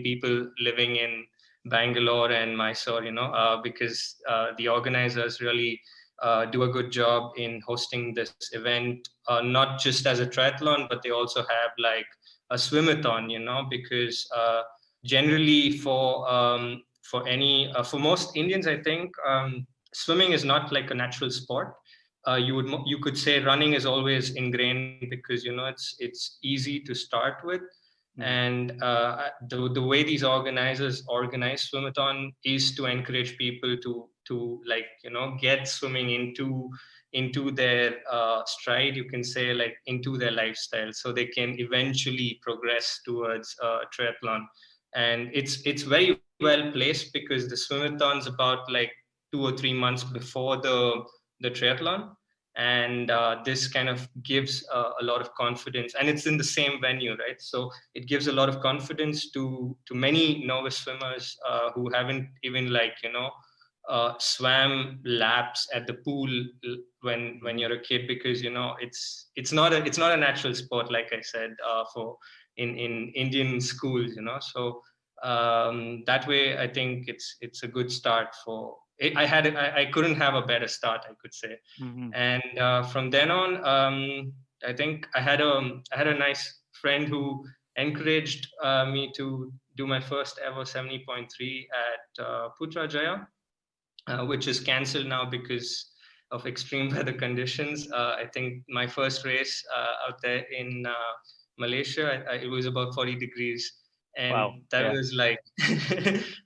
people living in Bangalore and Mysore, because the organizers really do a good job in hosting this event, not just as a triathlon, but they also have like a swimathon, because generally for most Indians, I think swimming is not like a natural sport. You could say running is always ingrained because it's easy to start with, and the way these organizers organize swimathon is to encourage people to like get swimming into their stride, you can say, like into their lifestyle, so they can eventually progress towards triathlon. And it's very well placed because the swimathon's about like 2 or 3 months before the triathlon, and this kind of gives a lot of confidence, and it's in the same venue, right? So it gives a lot of confidence to many novice swimmers who haven't even like swam laps at the pool when you're a kid, because it's not a natural sport, like I said, for in Indian schools, so that way I think it's a good start for I couldn't have a better start, I could say. And from then on, I think I had a nice friend who encouraged me to do my first ever 70.3 at Putrajaya, which is cancelled now because of extreme weather conditions. I think my first race out there in Malaysia, it was about 40 degrees. Wow. And that Yeah. was like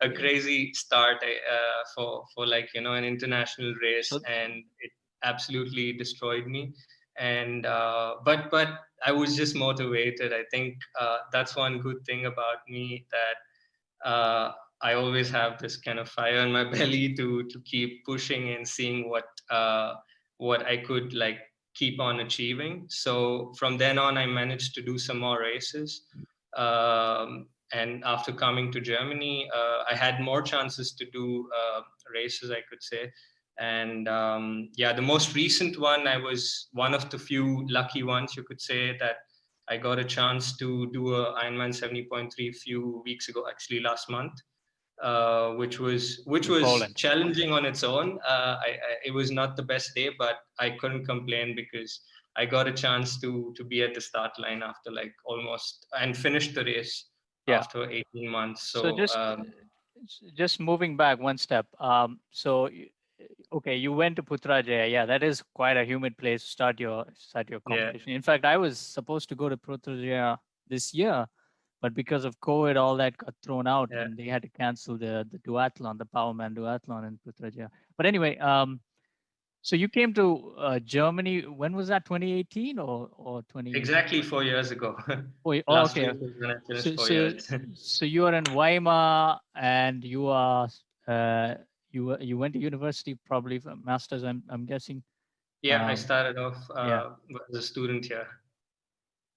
a crazy start for like an international race, So and it absolutely destroyed me. And but I was just motivated. I think that's one good thing about me, that I always have this kind of fire in my belly to keep pushing and seeing what I could like keep on achieving. So from then on, I managed to do some more races. And after coming to Germany, I had more chances to do races, I could say. And yeah, the most recent one, I was one of the few lucky ones, you could say, that I got a chance to do a Ironman 70.3 a few weeks ago, actually last month, which was Poland. challenging on its own. It was not the best day, but I couldn't complain because I got a chance to be at the start line after like almost, and finish the race Yeah. after 18 months. So So just moving back one step. Okay, you went to Putrajaya. Yeah, that is quite a humid place to start your yeah, competition. In fact, I was supposed to go to Putrajaya this year, but because of COVID, all that got thrown out, yeah. and they had to cancel the duathlon, the Powerman duathlon in Putrajaya. But anyway, so you came to Germany. When was that? 2018 or 20? Exactly 4 years ago. Oh, Last okay. week was when I finished So, four so, years. so you are in Weimar, and you are you went to university probably for masters. I'm guessing. Yeah, I Um, started off yeah, as a student here.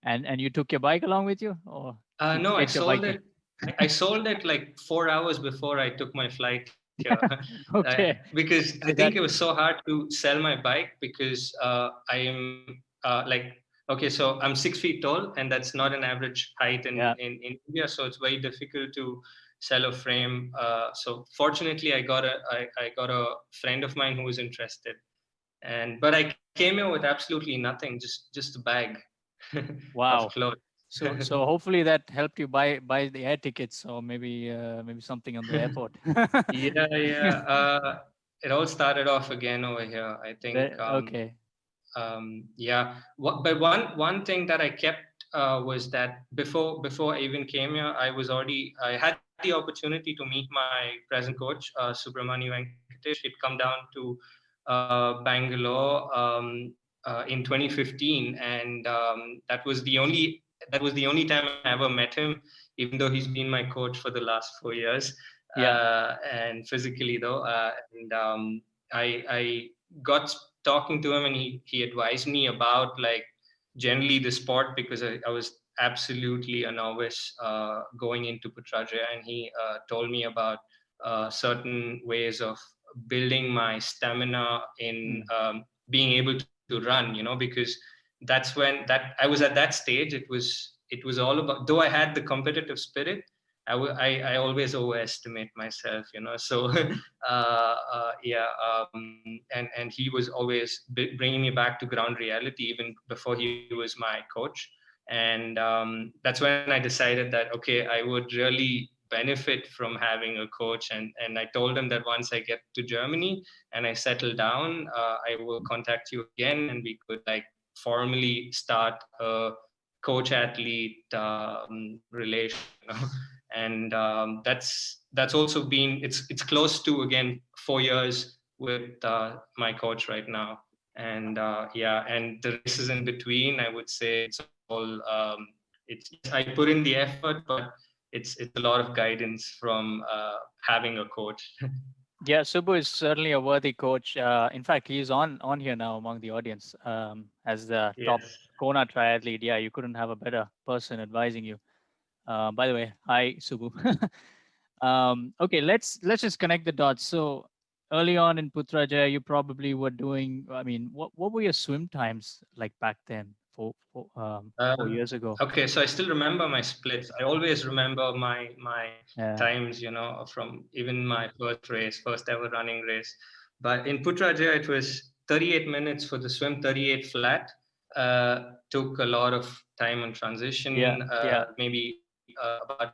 and you took your bike along with you, or did you No, I take your sold bike there? it. I sold it like 4 hours before I took my flight here, Okay, because I so think it that was so hard to sell my bike because I am like, okay, so I'm 6 feet tall, and that's not an average height yeah. in India, so it's very difficult to sell a frame. So fortunately, I got a friend of mine who was interested, but I came here with absolutely nothing, just a bag of Wow. clothes. So hopefully that helped you buy the air tickets, or maybe something on the airport. Yeah, yeah. It all started off again over here. I think, Okay. yeah. But one thing that I kept was that before I even came here, I had the opportunity to meet my present coach, Subramani Venkatesh. He'd come down to Bangalore in 2015, and that was the only time I ever met him, even though he's been my coach for the last 4 years, Yeah. and physically though. And I got talking to him, and he advised me about like generally the sport, because I was absolutely a novice going into Putrajaya, and he told me about certain ways of building my stamina in Mm. being able to run, because that's when that I was at that stage. It was all about, though I had the competitive spirit, I always overestimate myself, so and he was always bringing me back to ground reality even before he was my coach. And that's when I decided that, okay, I would really benefit from having a coach. And I told him that once I get to Germany and I settle down, I will contact you again, and we could like formally start a coach athlete relation. And that's also been, it's close to, again, 4 years with my coach right now. And and the races in between, I would say it's all it's, yes, I put in the effort, but it's a lot of guidance from having a coach. Yeah, Subbu is certainly a worthy coach. In fact, he's on here now among the audience as the top Yes. Kona triathlete. Yeah, you couldn't have a better person advising you. By the way, hi Subbu. Okay, let's just connect the dots. So early on in Putrajaya, you probably were doing. I mean, what were your swim times like back then? 4 years ago. Okay, so I still remember my splits. I always remember my Yeah, times, from even my first ever running race. But in Putrajaya, it was 38 minutes for the swim, 38 flat. Took a lot of time on yeah, transition, yeah. maybe about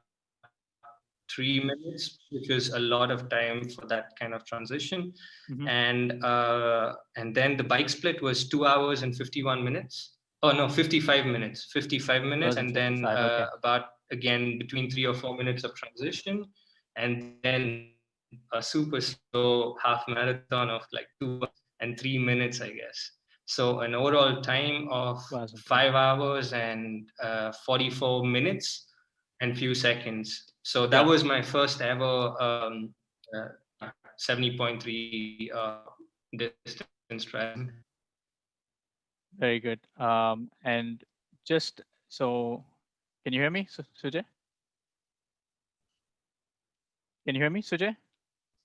3 minutes, which was a lot of time for that kind of transition. Mm-hmm. And then the bike split was 2 hours and 51 minutes. Oh no, 55 minutes. 55 minutes, and then 2055. Okay. about, again, between 3 or 4 minutes of transition, and then a super slow half marathon of like 2 hours and 3 minutes, I guess. So an overall time of 2 hours and 5 hours and 44 minutes and few seconds. So that Yeah, was my first ever 70.3 distance triathlon. very good. And just so, can you hear me, Sujay? Can you hear me, Sujay?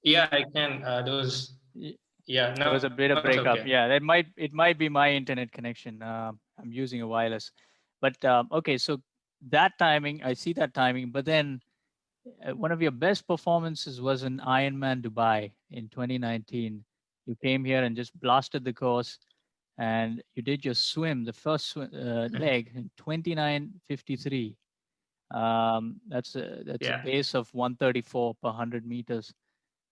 Yeah, I can. Those. Y- Yeah, There now was a bit of it's breakup. okay. Yeah, it might be my internet connection. I'm using a wireless, but okay. So that timing, I see that timing. But then one of your best performances was in Ironman Dubai in 2019. You came here and just blasted the course, and you did your swim, the first leg in 29:53. That's a Yeah, pace of 134 per 100 meters,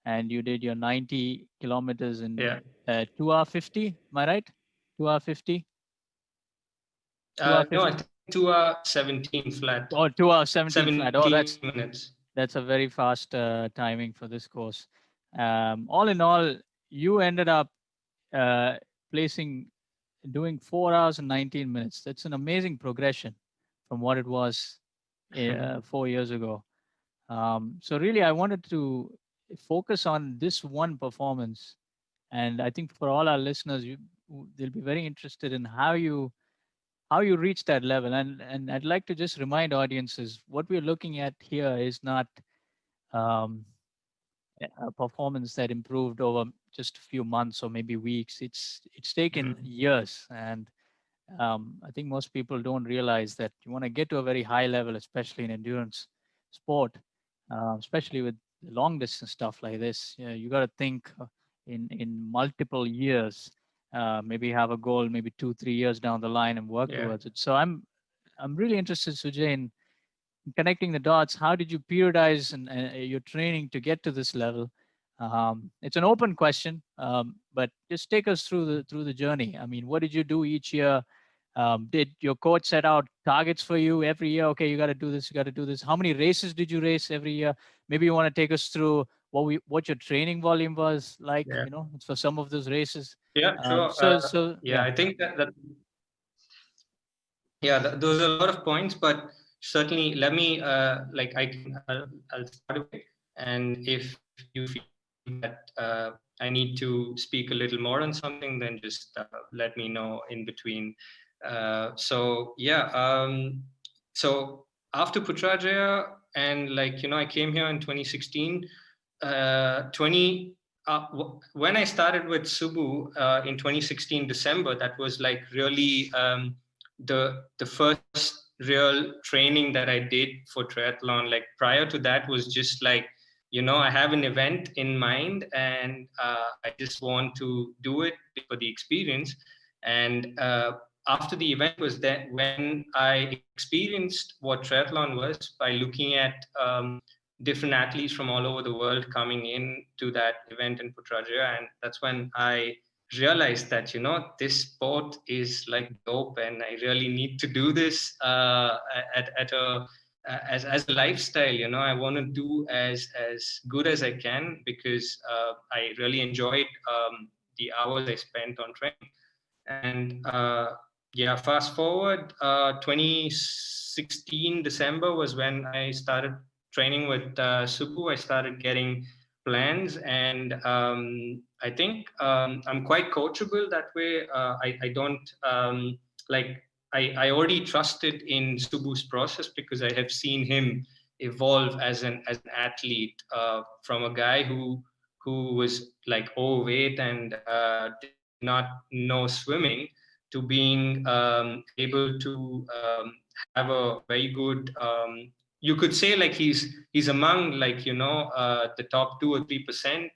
and you did your 90 kilometers in yeah. 2 hour 50. Am I right? 2 hour 50. 2 hour No, I 50. think 17 flat. Oh, 2 hour 17 flat. Oh, 17 that's minutes. that's a very fast timing for this course. All in all, you ended up uh, placing doing 4 hours and 19 minutes. That's an amazing progression from what it was 4 years ago. So really, I wanted to focus on this one performance, and I think for all our listeners, they'll be very interested in how you reach that level. And I'd like to just remind audiences what we're looking at here is not um, a performance that improved over just a few months or maybe weeks. It's taken Mhm. years, and I think most people don't realize that you want to get to a very high level, especially in endurance sport, especially with long distance stuff like this. You got to think in multiple years. Maybe have a goal, maybe 2-3 years down the line, and work Yeah. towards it. So I'm really interested, Sujay, in connecting the dots. How did you periodize your training to get to this level? It's an open question, but just take us through the journey. I mean, what did you do each year? Did your coach set out targets for you every year? Okay, you got to do this. You got to do this. How many races did you race every year? Maybe you want to take us through what your training volume was like. Yeah. For some of those races. Yeah, sure. So Yeah, yeah, I think that yeah, those are a lot of points, but certainly let me I'll start with it. And if you feel that I need to speak a little more on something, then just let me know in between. So yeah, so after Putrajaya, and I came here in 2016. 20 when I started with Subu in 2016 December, that was like really the first real training that I did for triathlon. Like prior to that was just like, I have an event in mind, and I just want to do it for the experience. And after the event was that when I experienced what triathlon was by looking at different athletes from all over the world coming in to that event in Putrajaya. And that's when I realized that, this sport is like dope, and I really need to do this at a as a lifestyle. I want to do as good as I can, because I really enjoyed the hours I spent on training. And yeah, fast forward, 2016 December was when I started training with Subbu. I started getting plans, and I think I'm quite coachable that way. I don't like I already trusted in Subbu's process, because I have seen him evolve as an athlete, from a guy who was like overweight and did not know swimming, to being able to have a very good, you could say, like he's among, like, the top 2 or 3%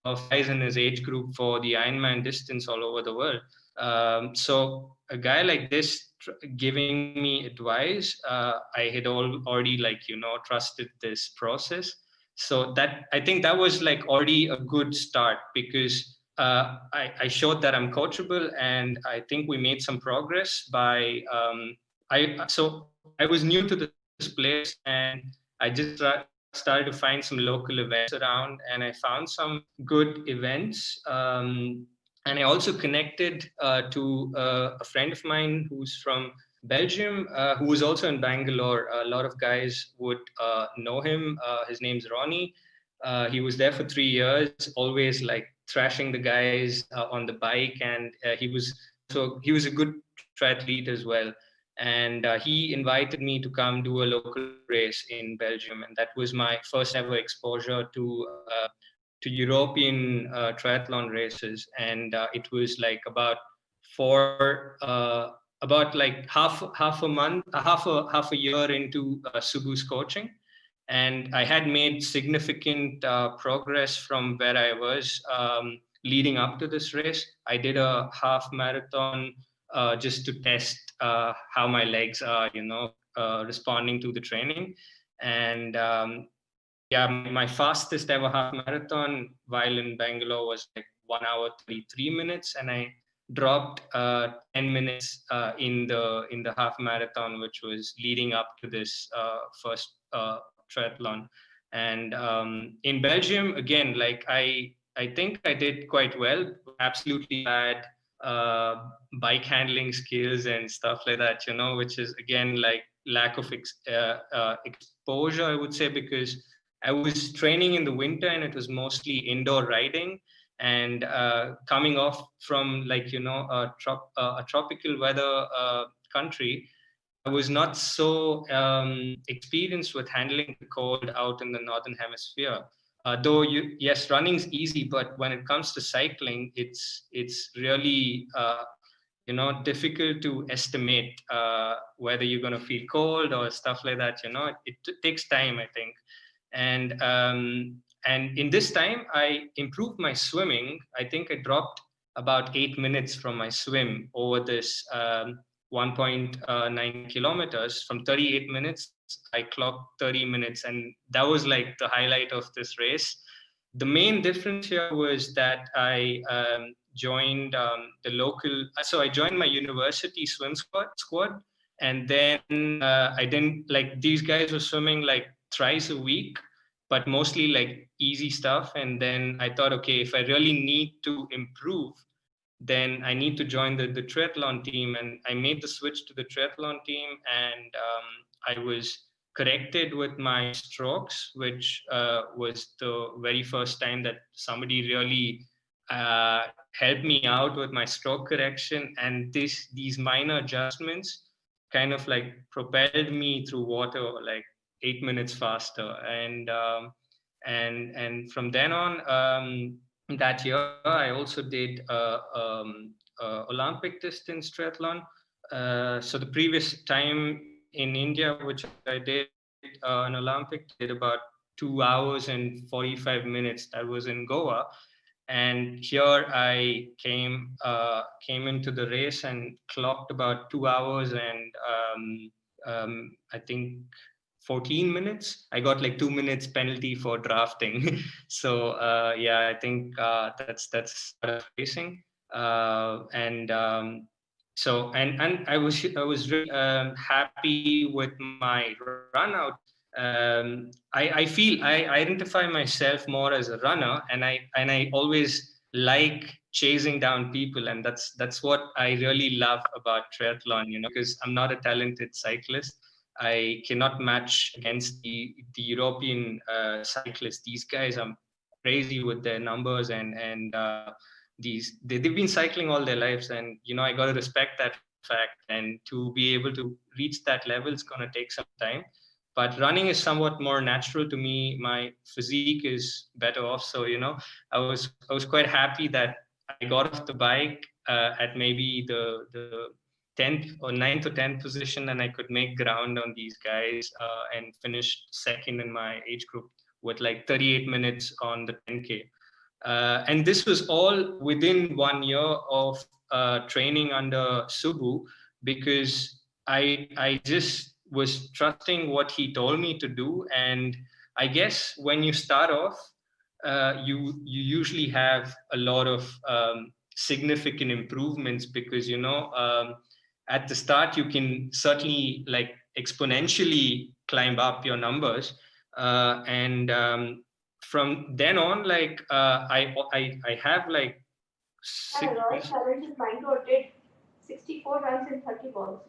of guys in his age group for the Ironman distance all over the world. So a guy like this giving me advice, I had already, like, trusted this process. So that, I think that was like already a good start, because I showed that I'm coachable, and I think we made some progress by I was new to this place, and I just started to find some local events around, and I found some good events. And I also connected to a friend of mine who's from Belgium, who was also in Bangalore. A lot of guys would know him. His name's Ronnie. He was there for 3 years, always like thrashing the guys on the bike, and he was a good triathlete as well. And he invited me to come do a local race in Belgium, and that was my first ever exposure to European triathlon races. And it was like about like half a month, half a year into Subu's coaching, and I had made significant progress from where I was leading up to this race. I did a half marathon just to test how my legs are, responding to the training. And yeah, my fastest ever half marathon while in Bangalore was like 1 hour 33 minutes, and I dropped 10 minutes in the half marathon, which was leading up to this first triathlon. And in Belgium, again, like I think I did quite well. Absolutely bad bike handling skills and stuff like that, which is again like lack of exposure, I would say, because I was training in the winter and it was mostly indoor riding, and coming off from, like, a tropical weather country. I was not so experienced with handling the cold out in the northern hemisphere. Though yes, running's easy, but when it comes to cycling, it's really difficult to estimate whether you're going to feel cold or stuff like that. It takes time, I think. And in this time, I improved my swimming. I think I dropped about 8 minutes from my swim over this 1.9 kilometers. From 38 minutes, I clocked 30 minutes, and that was like the highlight of this race. The main difference here was that I joined the local. So I joined my university swim squad, and then I didn't, like, these guys were swimming like thrice a week, but mostly like easy stuff. And then I thought, okay, if I really need to improve, then I need to join the triathlon team. And I made the switch to the triathlon team, and I was corrected with my strokes, which was the very first time that somebody really helped me out with my stroke correction. And these minor adjustments kind of like propelled me through water like 8 minutes faster. And from then on, that year I also did Olympic distance triathlon. So the previous time in India, which I did an Olympic, I did about 2 hours and 45 minutes. That was in Goa. And here I came into the race and clocked about 2 hours and I think 14 minutes. I got like 2 minutes penalty for drafting. So yeah, I think that's part of racing. And so and I was really happy with my run out. I feel I identify myself more as a runner, and I always like chasing down people, and that's what I really love about triathlon. Because I'm not a talented cyclist. I cannot match against the European cyclists. These guys are crazy with their numbers, and they've been cycling all their lives, and I got to respect that fact. And to be able to reach that level, it's going to take some time. But running is somewhat more natural to me. My physique is better off, so I was quite happy that I got off the bike at maybe the 10th or 9th or 10th position, and I could make ground on these guys and finished second in my age group with like 38 minutes on the 10K. And this was all within 1 year of training under Subbu, because I just was trusting what he told me to do. And I guess when you start off, you usually have a lot of significant improvements, because at the start you can certainly like exponentially climb up your numbers, and from then on, like I have like And six. Royal Challenges Bangalore did 64 runs in 30 balls.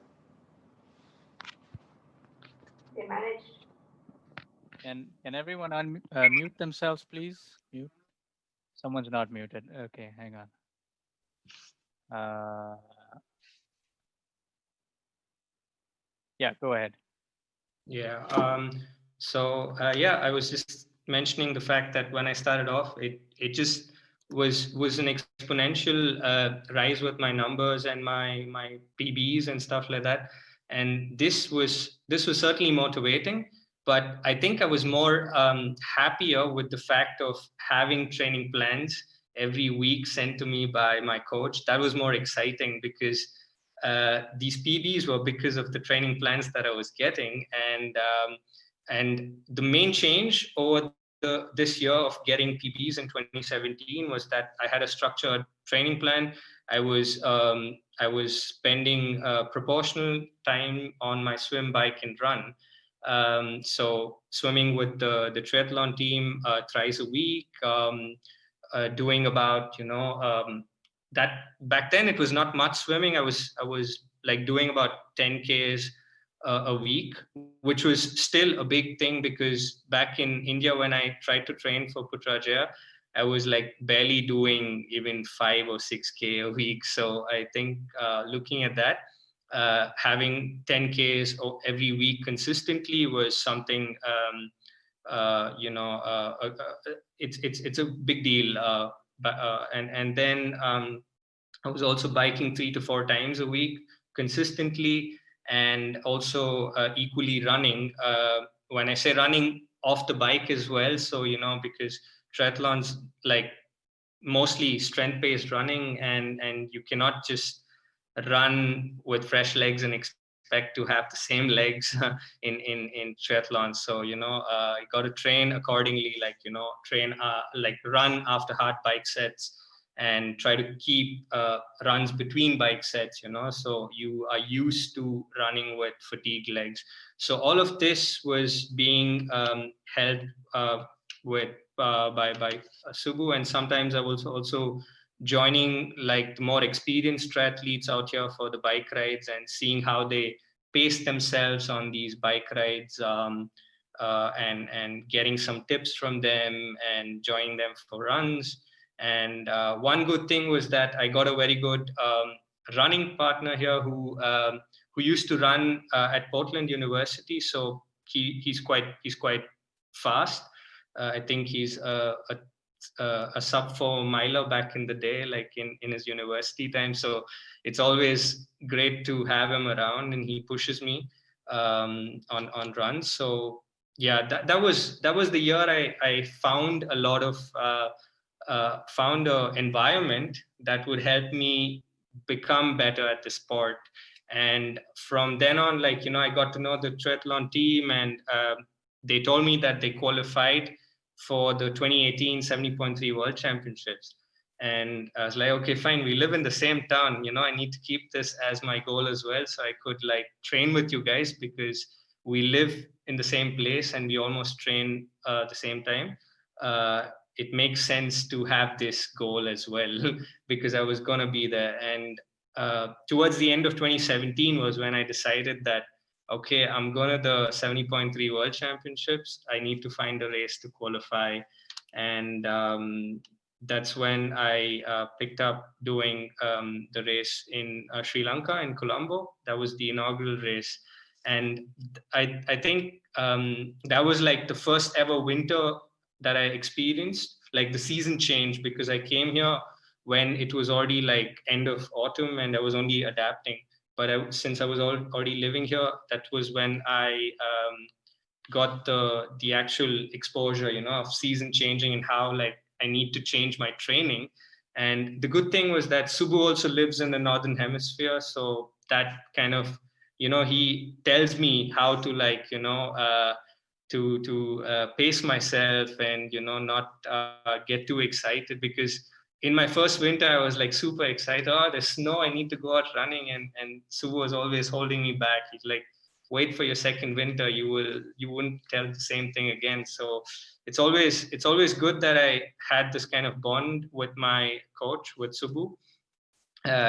They managed. Can everyone mute themselves, please? Mute. Someone's not muted. Okay, hang on. Yeah, go ahead. Yeah. Yeah, I was just mentioning the fact that when I started off, it just was an exponential rise with my numbers and my PBs and stuff like that. And this was certainly motivating. But I think I was more happier with the fact of having training plans every week sent to me by my coach. That was more exciting, because these PBs were because of the training plans that I was getting. And the main change over this year of getting PBs in 2017 was that I had a structured training plan. I was spending proportional time on my swim, bike, and run. So swimming with the triathlon team thrice a week, doing about that. Back then it was not much swimming. I was like doing about 10Ks a week, which was still a big thing, because back in India when I tried to train for Putrajaya, I was like barely doing even 5 or 6K a week. So I think looking at that, having 10Ks every week consistently was something it's a big deal. And then I was also biking 3 to 4 times a week consistently, and also equally running. When I say running, off the bike as well. So because triathlons like mostly strength-based running, and you cannot just run with fresh legs and expect to have the same legs in triathlon. So you got to train accordingly, like train like run after hard bike sets, and try to keep runs between bike sets, so you are used to running with fatigued legs. So all of this was being held with by Subbu. And sometimes I was also joining like the more experienced triathletes out here for the bike rides, and seeing how they pace themselves on these bike rides, and getting some tips from them and joining them for runs. And one good thing was that I got a very good running partner here who used to run at Portland University. So he's quite fast. I think he's a sub 4 miler back in the day, like in his university time. So it's always great to have him around, and he pushes me. on runs. So yeah, that was the year I found a lot of found an environment that would help me become better at the sport. And from then on, like, I got to know the triathlon team, and they told me that they qualified for the 2018 70.3 World Championships. And I was like, okay, fine, we live in the same town, I need to keep this as my goal as well, so I could like train with you guys, because we live in the same place and we almost train the same time. It makes sense to have this goal as well because I was going to be there. And towards the end of 2017 was when I decided that, okay, I'm going to the 70.3 World Championships. I need to find a race to qualify. And that's when I picked up doing the race in Sri Lanka, in Colombo. That was the inaugural race. And I think that was like the first ever winter that I experienced, like the season change, because I came here when it was already like end of autumn and I was only adapting. But since I was already living here, that was when I got the actual exposure, of season changing and how like I need to change my training. And the good thing was that Subbu also lives in the northern hemisphere, so that kind of, he tells me how to like, to pace myself and not get too excited, because in my first winter I was like super excited. Oh, there's snow, I need to go out running, and Subbu was always holding me back. He's like, wait for your second winter, you wouldn't tell the same thing again. So it's always good that I had this kind of bond with my coach, with Subbu.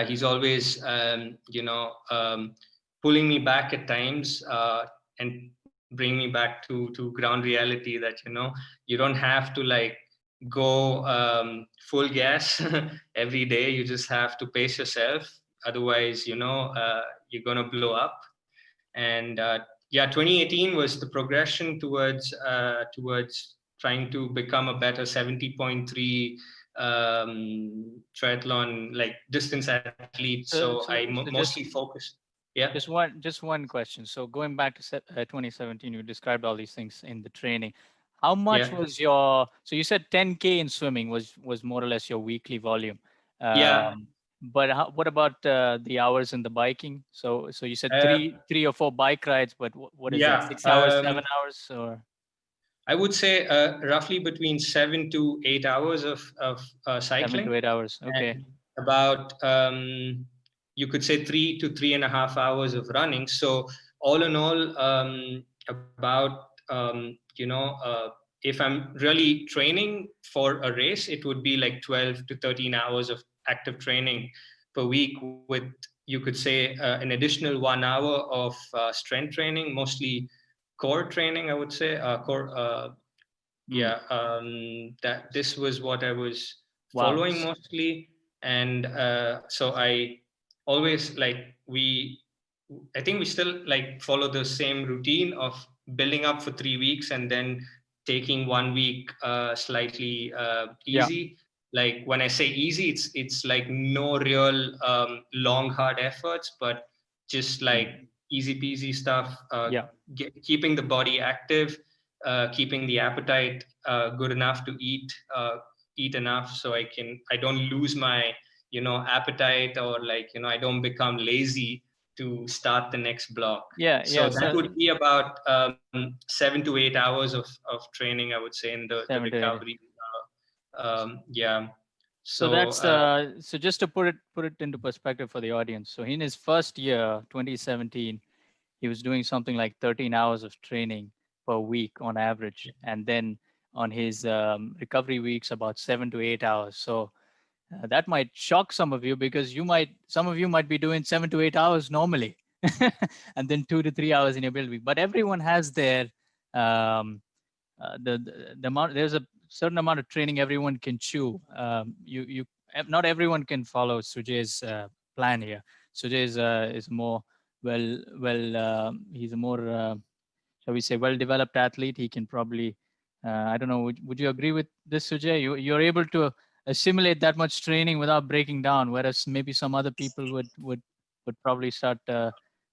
He's always pulling me back at times, and bring me back to ground reality, that you don't have to like go full gas every day. You just have to pace yourself, otherwise you're gonna blow up. And yeah, 2018 was the progression towards trying to become a better 70.3 triathlon like distance athlete. So I mostly focused. Yeah. Just one question. So going back to 2017, you described all these things in the training. How much Yeah. was your? So you said 10K in swimming was more or less your weekly volume. Yeah. But what about the hours in the biking? So you said Uh, three or four bike rides, but what is that? yeah. 6 hours, 7 hours, or? I would say roughly between 7 to 8 hours of cycling. 7 to 8 hours. Okay. And about you could say 3 to 3.5 hours of running. So all in all, about if I'm really training for a race, it would be like 12 to 13 hours of active training per week, with, you could say, an additional 1 hour of strength training, mostly core training, I would say. Yeah, that this was what I was Wow. following mostly. And so I always like I think we still like follow the same routine of building up for 3 weeks and then taking 1 week slightly Yeah. easy. Like when I say easy, it's like no real long hard efforts, but just like easy peasy stuff. Yeah. Keeping the body active, keeping the appetite good enough to eat enough, so I don't lose my appetite, or like I don't become lazy to start the next block. Yeah. So Yeah. that So would be about 7 to 8 hours of training, I would say, in the 7 to 8. recovery. Yeah. So So that's so just to put it into perspective for the audience. So in his first year, 2017, he was doing something like 13 hours of training per week on average, and then on his recovery weeks, about 7 to 8 hours. So that might shock some of you, because some of you might be doing 7 to 8 hours normally, and then 2 to 3 hours in your build week. But everyone has their the amount. There's a certain amount of training everyone can chew. Not everyone can follow Sujay's plan here. Sujay is more he's a more shall we say well-developed athlete. He can probably I don't know. Would you agree with this, Sujay? You're able to assimilate that much training without breaking down, whereas maybe some other people would probably start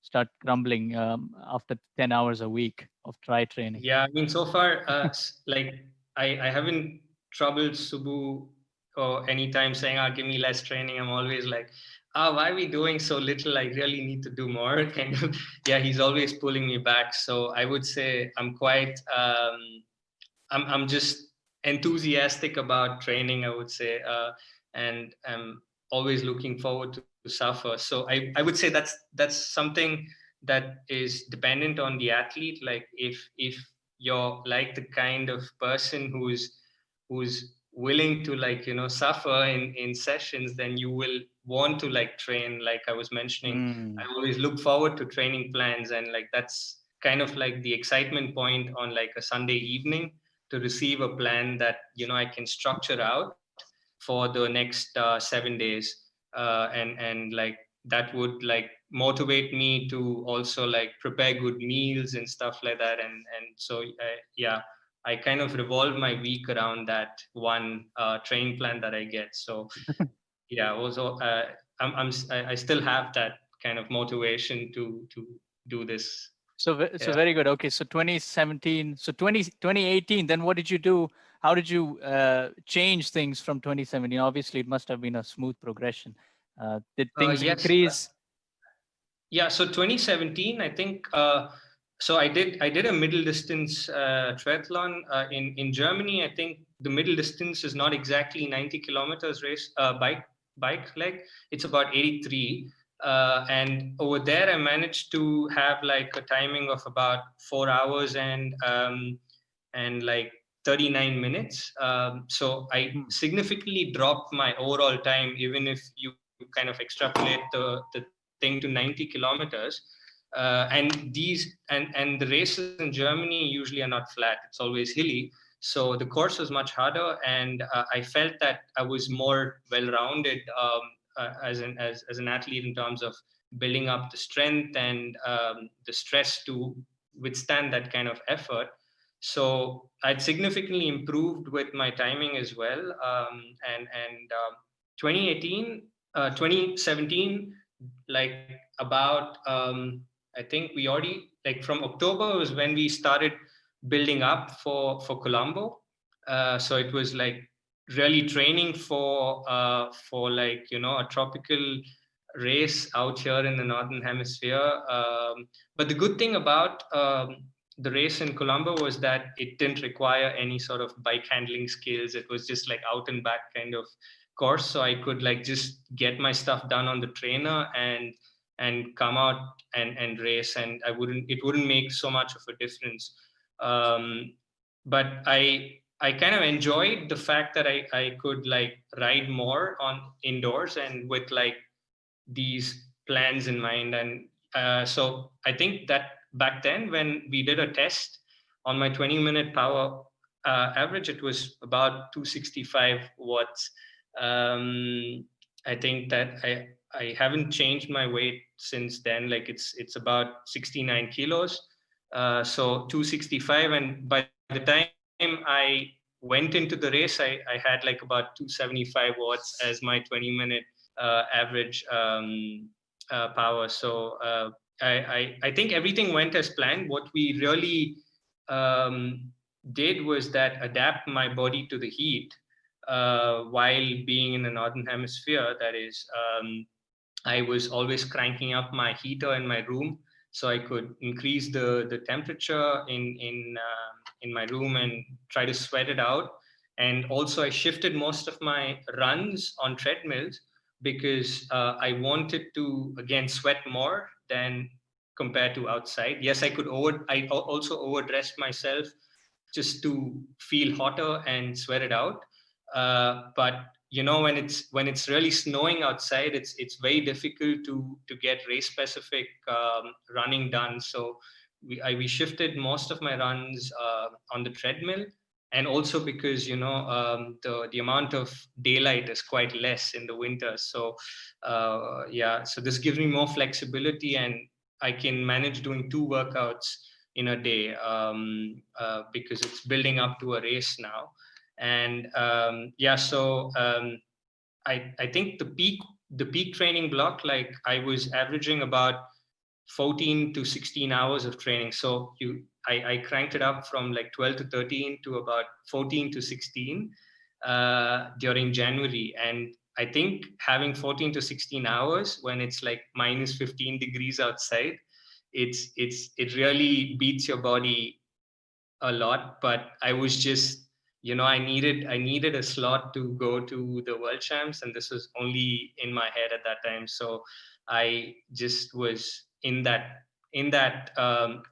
start grumbling after 10 hours a week of tri training? Yeah, I mean, so far, like I haven't troubled Subbu or anytime saying, give me less training. I'm always like, why are we doing so little? I really need to do more. Kind of, yeah, he's always pulling me back. So I would say I'm quite, I'm just enthusiastic about training, I would say, and I'm always looking forward to suffer. So I would say that's something that is dependent on the athlete. Like if you're like the kind of person who's willing to, like, suffer in sessions, then you will want to, like, train. Like I was mentioning, I always look forward to training plans, and like that's kind of like the excitement point on like a Sunday evening, to receive a plan that I can structure out for the next 7 days, and like that would like motivate me to also like prepare good meals and stuff like that, and so yeah, I kind of revolve my week around that one training plan that I get. So yeah, also I still have that kind of motivation to do this. So Yeah. very good. Okay, so 2017, so 2018. Then what did you do? How did you change things from 2017? Obviously, it must have been a smooth progression. Did things Yes. increase? Yeah, so 2017, I think. So I did a middle distance triathlon in Germany. I think the middle distance is not exactly 90 kilometers race bike leg. It's about 83. And over there, I managed to have like a timing of about 4 hours and like 39 minutes. So I significantly dropped my overall time, even if you kind of extrapolate the thing to 90 kilometers. And the races in Germany usually are not flat; it's always hilly. So the course was much harder, and I felt that I was more well-rounded as an athlete in terms of building up the strength and the stress to withstand that kind of effort. So I'd significantly improved with my timing as well. And 2018, 2017, like about I think we already, like, from October was when we started building up for Colombo. So it was like really training for like a tropical race out here in the northern hemisphere. But the good thing about the race in Colombo was that it didn't require any sort of bike handling skills. It was just like out and back kind of course, so I could like just get my stuff done on the trainer and come out and race, and it wouldn't make so much of a difference. But I kind of enjoyed the fact that I could like ride more on indoors and with like these plans in mind. And so I think that back then when we did a test on my 20-minute power average, it was about 265 watts. I think that I haven't changed my weight since then. Like it's about 69 kilos. So 265, and by the time I went into the race, I had like about 275 watts as my 20-minute average power. So I think everything went as planned. What we really did was that adapt my body to the heat while being in the northern hemisphere. That is, I was always cranking up my heater in my room so I could increase the temperature in my room and try to sweat it out. And also, I shifted most of my runs on treadmills because I wanted to again sweat more than compared to outside. Yes, I also overdressed myself just to feel hotter and sweat it out. But when it's really snowing outside, it's very difficult to get race specific running done. So we shifted most of my runs on the treadmill, and also because the amount of daylight is quite less in the winter. So yeah, so this gives me more flexibility, and I can manage doing 2 workouts in a day because it's building up to a race now. And yeah, so I think the peak training block, like I was averaging about 14 to 16 hours of training. So I cranked it up from like 12 to 13 to about 14 to 16 during January. And I think having 14 to 16 hours when it's like minus 15 degrees outside, it really beats your body a lot. But I was just, I needed a slot to go to the world champs, and this was only in my head at that time. So I just was in that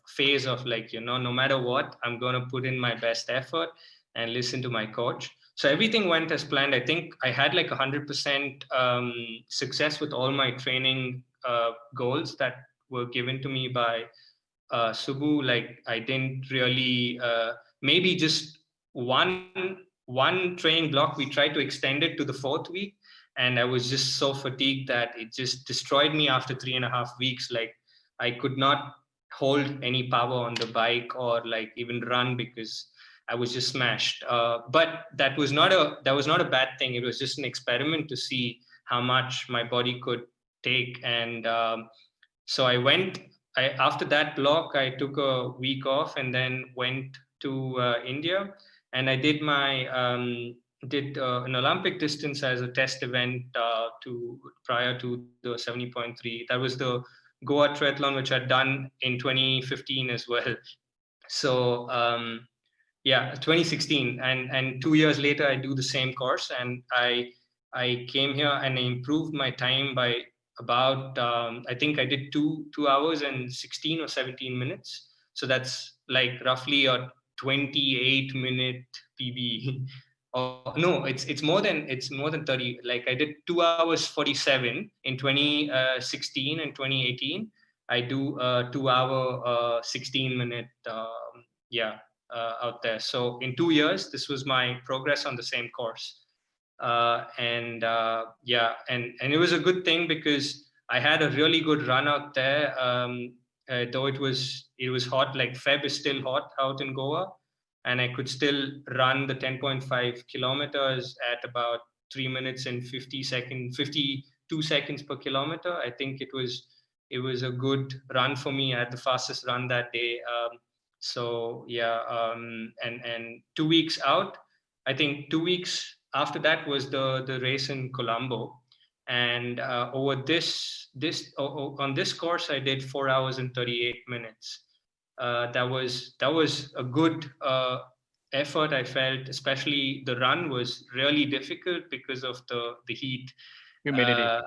phase of like, no matter what, I'm going to put in my best effort and listen to my coach. So everything went as planned. I think I had like 100% success with all my training goals that were given to me by Subbu. Like I didn't really, maybe just one training block. We tried to extend it to the fourth week, and I was just so fatigued that it just destroyed me after 3.5 weeks. Like I could not hold any power on the bike or like even run because I was just smashed. But that was not a bad thing. It was just an experiment to see how much my body could take. And so after that block, I took a week off and then went to India, and I did an Olympic distance as a test event prior to the 70.3. That was the Goa Triathlon, which I'd done in 2015 as well. So yeah, 2016, and 2 years later I do the same course, and I came here and I improved my time by about I think I did 2 hours and 16 or 17 minutes. So that's like roughly a 28-minute PB. Oh no, it's more than 30. Like I did 2 hours 47 in 2016 and 2018. I do 2 hour 16 minute yeah out there. So in 2 years, this was my progress on the same course. Yeah, and it was a good thing because I had a really good run out there. Though it was hot, like Feb is still hot out in Goa, and I could still run the 10.5 kilometers at about 3 minutes and 52 seconds per kilometer. I think it was a good run for me. I had the fastest run that day. So yeah, and 2 weeks out, I think 2 weeks after that was the race in Colombo, and over on this course I did 4 hours and 38 minutes. That was a good effort. I felt, especially the run was really difficult because of the heat. Humidity.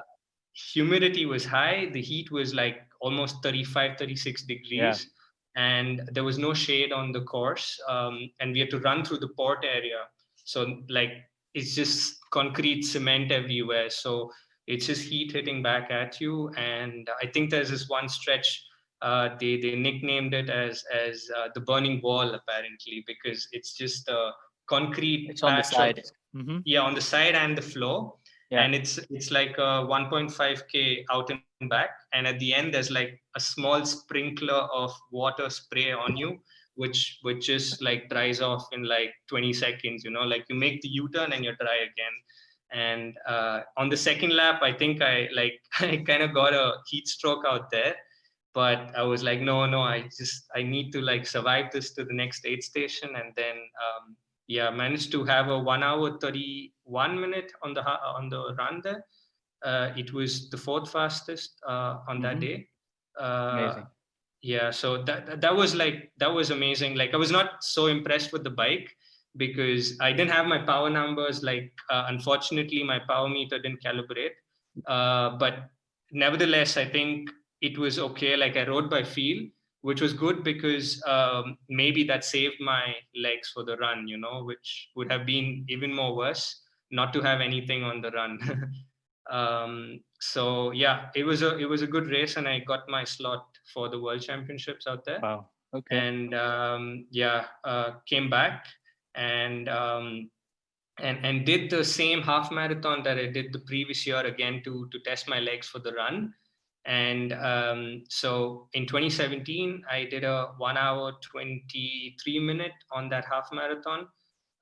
Humidity was high. The heat was like almost 35, 36 Yeah. degrees, and there was no shade on the course. And we had to run through the port area. So like it's just concrete cement everywhere. So it's just heat hitting back at you. And I think there's this one stretch. They nicknamed it as the burning wall, apparently, because it's just a concrete It's on the patch side. of, yeah, on the side and the floor. Yeah. And it's like a 1.5K out and back, and at the end there's like a small sprinkler of water spray on you, which just like dries off in like 20 seconds. Like you make the U-turn and you're dry again. And on the second lap, I think I I kind of got a heat stroke out there, but I was like, no, I need to like survive this to the next aid station. And then yeah, managed to have a 1 hour 31 minute on the run there. It was the fourth fastest on that day. Amazing. Yeah, so that was amazing. Like I was not so impressed with the bike because I didn't have my power numbers. Like unfortunately, my power meter didn't calibrate. But nevertheless, I think it was okay. Like I rode by feel, which was good because maybe that saved my legs for the run. Which would have been even more worse not to have anything on the run. So yeah, it was a good race, and I got my slot for the World Championships out there. Wow. Okay. And yeah, came back and and did the same half marathon that I did the previous year again to test my legs for the run. And so in 2017, I did a 1 hour 23 minute on that half marathon.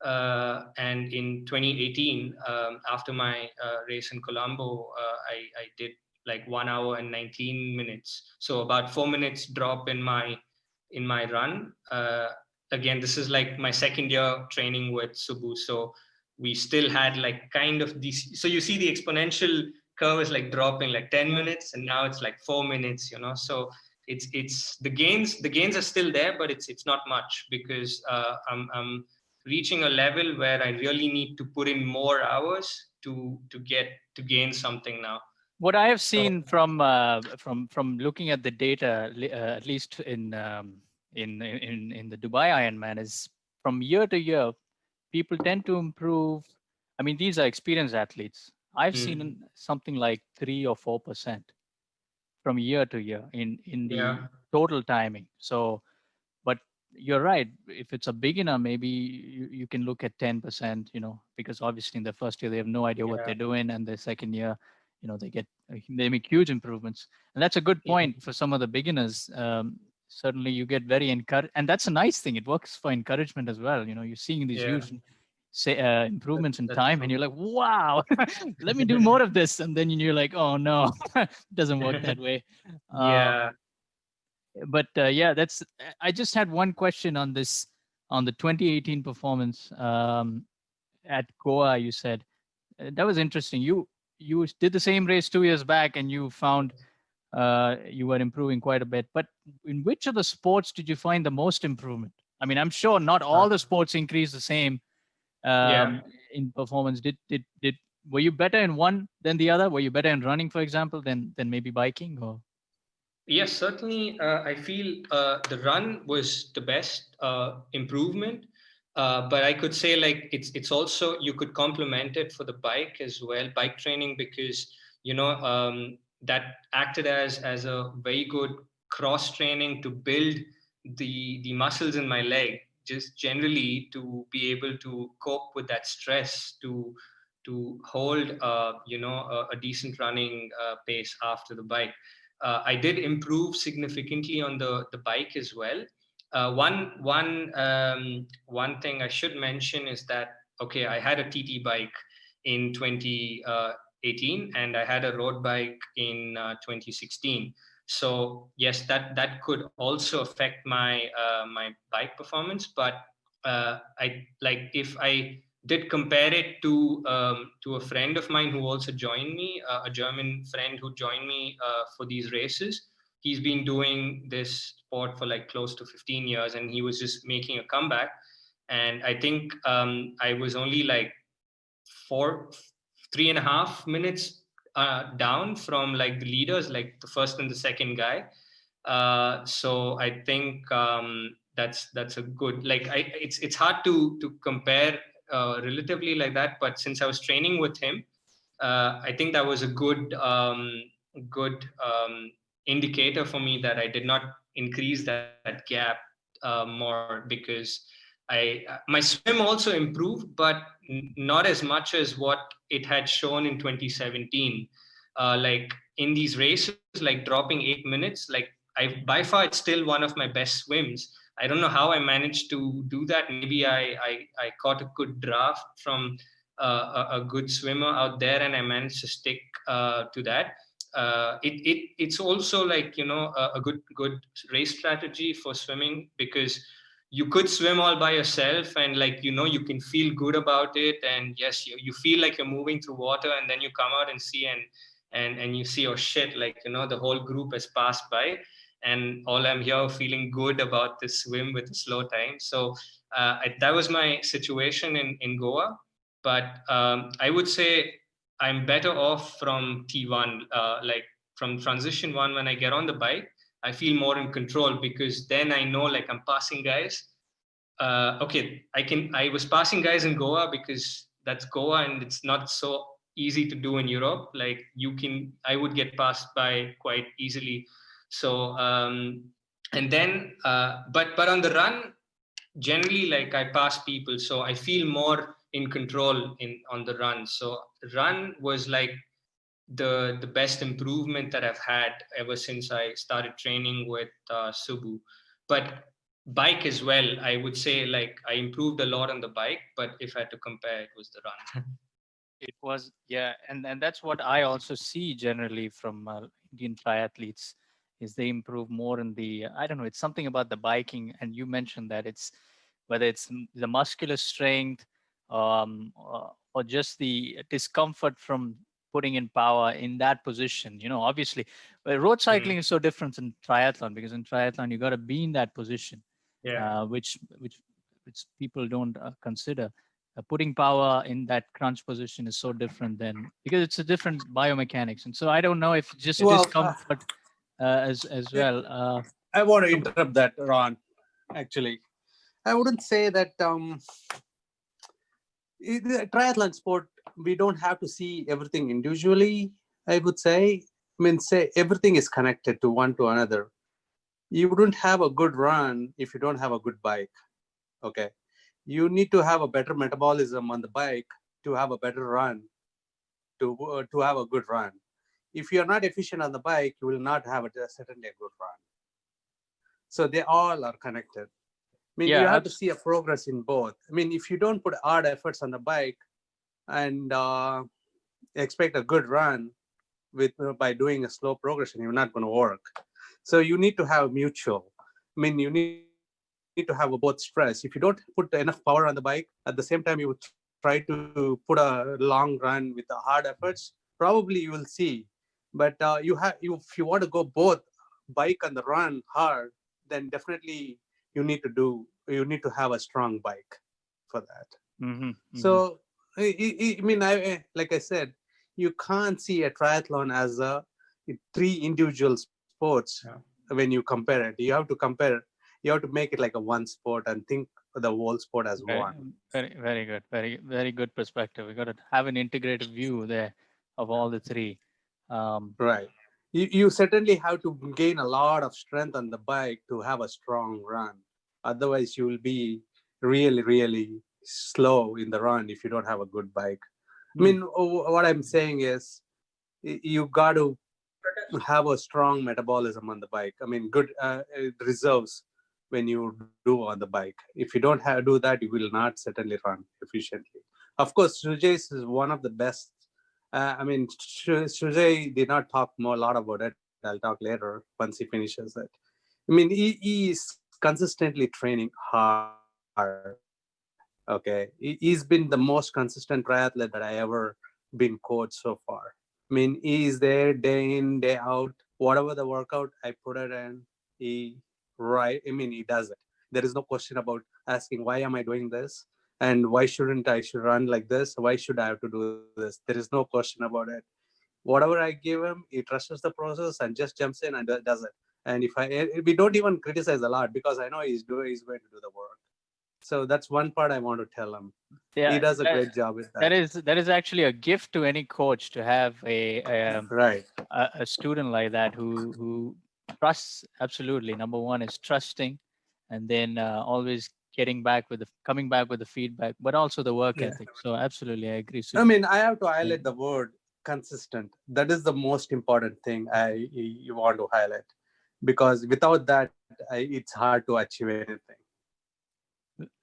And in 2018, after my race in Colombo, I did like 1 hour and 19 minutes. So about 4 minutes drop in my run. Again, this is like my second year training with Subbu. So we still had like kind of these. So you see the exponential curve is like dropping like 10 minutes, and now it's like 4 minutes, So it's the gains are still there, but it's not much, because I'm reaching a level where I really need to put in more hours to gain something now. What I have So seen from looking at the data, at least in the Dubai Ironman, is from year to year, people tend to improve. I mean, these are experienced athletes. I've seen something like 3 or 4% from year to year in the yeah, total timing. So, but you're right. If it's a beginner, maybe you can look at 10%, because obviously in the first year they have no idea what yeah, they're doing, and the second year, they make huge improvements. And that's a good yeah, point for some of the beginners. Certainly, you get very encouraged, and that's a nice thing. It works for encouragement as well. You're seeing these yeah. huge improvements in That's time, and true. you're like, wow, let me do more of this. And then you're like, oh no, it doesn't work that way. Um, Yeah. but yeah, I just had one question on this, on the 2018 performance at Goa. You said that was interesting. You did the same race 2 years back, and you found you were improving quite a bit. But in which of the sports did you find the most improvement? I mean, I'm sure not Uh, all the sports increase the same yeah. in performance. Did were you better in one than the other? Were you better in running, for example, than maybe biking? Or Yes, certainly. I feel the run was the best improvement, but I could say like it's also, you could complement it for the bike as well, bike training, because that acted as a very good cross training to build the muscles in my leg, just generally to be able to cope with that stress, to hold a decent running pace after the bike. I did improve significantly on the bike as well. One thing I should mention is that, okay, I had a TT bike in 2018, and I had a road bike in 2016. So yes, that could also affect my bike performance. But I like, if I did compare it to a friend of mine who also joined me, a German friend who joined me for these races. He's been doing this sport for like close to 15 years, and he was just making a comeback. And I think I was only like 3.5 minutes down from like the leaders, like the first and the second guy. So I think that's a good, like, it's hard to compare relatively like that, but since I was training with him, I think that was a good indicator for me that I did not increase that gap more, because my swim also improved, but not as much as what it had shown in 2017. Like in these races, like dropping 8 minutes, like by far it's still one of my best swims. I don't know how I managed to do that. Maybe I caught a good draft from a good swimmer out there, and I managed to stick to that. It's also like a good race strategy for swimming, because you could swim all by yourself, and like you can feel good about it, and yes, you feel like you're moving through water, and then you come out and see, and you see, oh shit, like the whole group has passed by, and all I'm here feeling good about this swim with a slow time. So that was my situation in Goa. But I would say I'm better off from T1, like from transition one. When I get on the bike, I feel more in control, because then I know like I'm passing guys. Okay, I was passing guys in Goa because that's Goa, and it's not so easy to do in Europe. Like I would get passed by quite easily. So and then but on the run, generally, like, I pass people, so I feel more in control on the run. So run was like the best improvement that I've had ever since I started training with Subbu. But bike as well, I would say, like, I improved a lot on the bike, but if I had to compare, it was the run. It was, yeah, and that's what I also see generally from Indian triathletes is they improve more in the I don't know, it's something about the biking, and you mentioned that it's whether it's the muscular strength, or just the discomfort from putting in power in that position. Obviously, road cycling is so different in triathlon because in triathlon you got to be in that position, Yeah. which people don't consider. Putting power in that crunch position is so different than because it's a different biomechanics, and so I don't know if just Well, discomfort as yeah, well. I want to interrupt that, Ron. Actually, I wouldn't say that the triathlon sport, we don't have to see everything individually. I would say, I mean, say everything is connected to one to another. You wouldn't have a good run if you don't have a good bike. Okay, you need to have a better metabolism on the bike to have a better run, to have a good run. If you're not efficient on the bike, you will not have certainly a good run. So they all are connected. I mean, you Yeah, have to see a progress in both. I mean, if you don't put hard efforts on the bike and expect a good run with by doing a slow progression, you're not going to work. So you need to have mutual. I mean, you need to have both stress. If you don't put enough power on the bike, at the same time you try to put a long run with the hard efforts, probably you will see. But if you want to go both bike and the run hard, then definitely you need to have a strong bike for that. hmm hmm So I mean, like I said, you can't see a triathlon as a three individual sports Yeah. when you compare it. You have to compare. You have to make it like a one sport and think the whole sport as very, one. very good, very good perspective. We got to have an integrated view there of all the three. Um, Right. You certainly have to gain a lot of strength on the bike to have a strong run. Otherwise, you will be really, really slow in the run if you don't have a good bike. I hmm, mean, what I'm saying is you got to have a strong metabolism on the bike. I mean, good reserves when you do on the bike. If you don't do that, you will not certainly run efficiently. Of course, Sujay is one of the best. I mean, Sujay did not talk more a lot about it. I'll talk later once he finishes it. I mean, he is consistently training hard. Okay, he's been the most consistent triathlete that I ever been coached so far. I mean, he is there day in, day out. Whatever the workout, I put it in. He right. I mean, he does it. There is no question about asking why am I doing this and why shouldn't I should run like this? Why should I have to do this? There is no question about it. Whatever I give him, he trusts the process and just jumps in and does it. And if we don't even criticize a lot because I know he's going to do the work. So that's one part I want to tell him. He yeah, does a great job with that that. is actually a gift to any coach to have Right. a student like that who trusts. Absolutely, number one is trusting, and then always coming back with the feedback, but also the work Yeah. ethic. So absolutely, I agree. I mean, I have to Yeah. highlight the word consistent. That is the most important thing you want to highlight because without that, it's hard to achieve anything.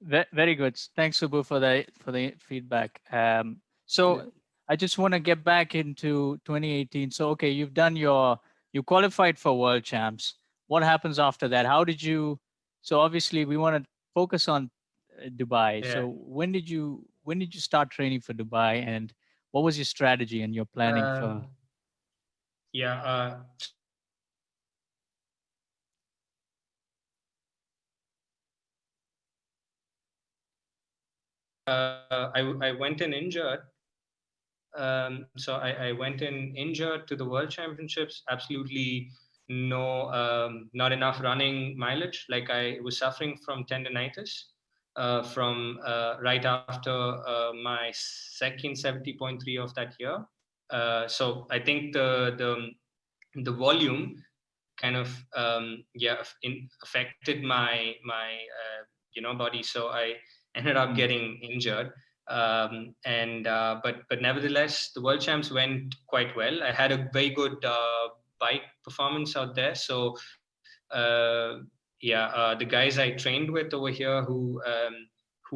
Very good. Thanks, Subbu, for the feedback. Yeah. So I just want to get back into 2018. So okay, you qualified for World Champs. What happens after that? How did you? So obviously we want to focus on Dubai. Yeah. So when did you start training for Dubai, and what was your strategy and your planning for? Yeah. I went in injured. So I went in injured to the World Championships. Absolutely not enough running mileage. Like I was suffering from tendonitis from right after my second 70.3 of that year. So I think the volume kind of affected my body. So I ended up Mm, getting injured. And but nevertheless, the world champs went quite well. I had a very good bike performance out there. So the guys I trained with over here who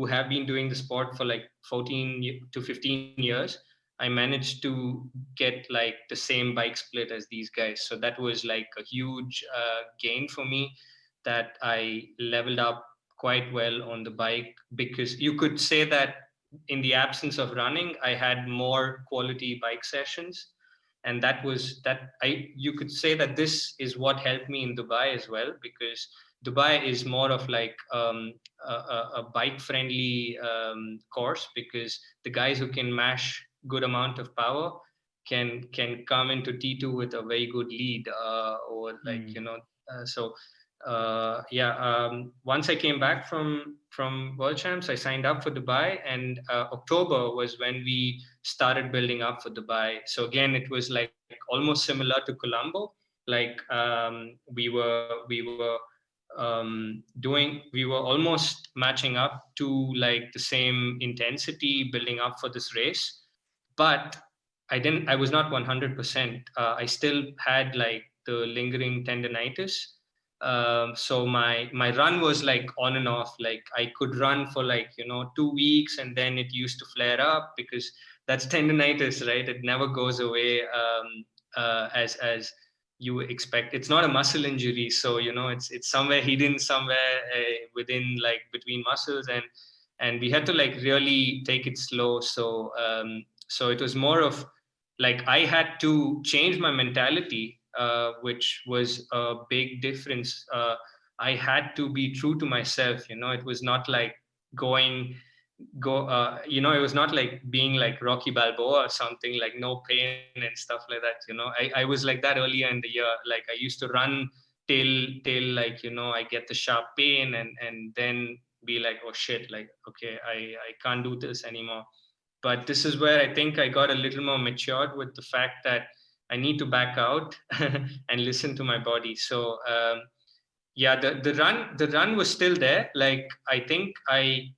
have been doing the sport for like 14 to 15 years. I managed to get like the same bike split as these guys. So that was like a huge gain for me, that I leveled up quite well on the bike, because you could say that in the absence of running, I had more quality bike sessions. And that was that you could say that this is what helped me in Dubai as well, because Dubai is more of like a bike friendly course, because the guys who can mash good amount of power can come into T2 with a very good lead, or like, so once I came back from World Champs, I signed up for Dubai, and October was when we started building up for Dubai. So again, it was like almost similar to Colombo. Like we were almost matching up to like the same intensity, building up for this race, but I was not 100%. I still had like the lingering tendinitis. So my run was like on and off. Like I could run for like 2 weeks, and then it used to flare up, because that's tendinitis, right? It never goes away as you expect. It's not a muscle injury, so it's somewhere hidden, somewhere within, like between muscles, and we had to like really take it slow. So it was more of like I had to change my mentality, which was a big difference. I had to be true to myself. It was not like going go it was not like being like Rocky Balboa or something, like no pain and stuff like that. I was like that earlier in the year. Like I used to run till like I get the sharp pain, and then be like, oh shit, like okay, I can't do this anymore. But this is where I think I got a little more matured with the fact that I need to back out and listen to my body. So yeah, the run was still there. Like I think I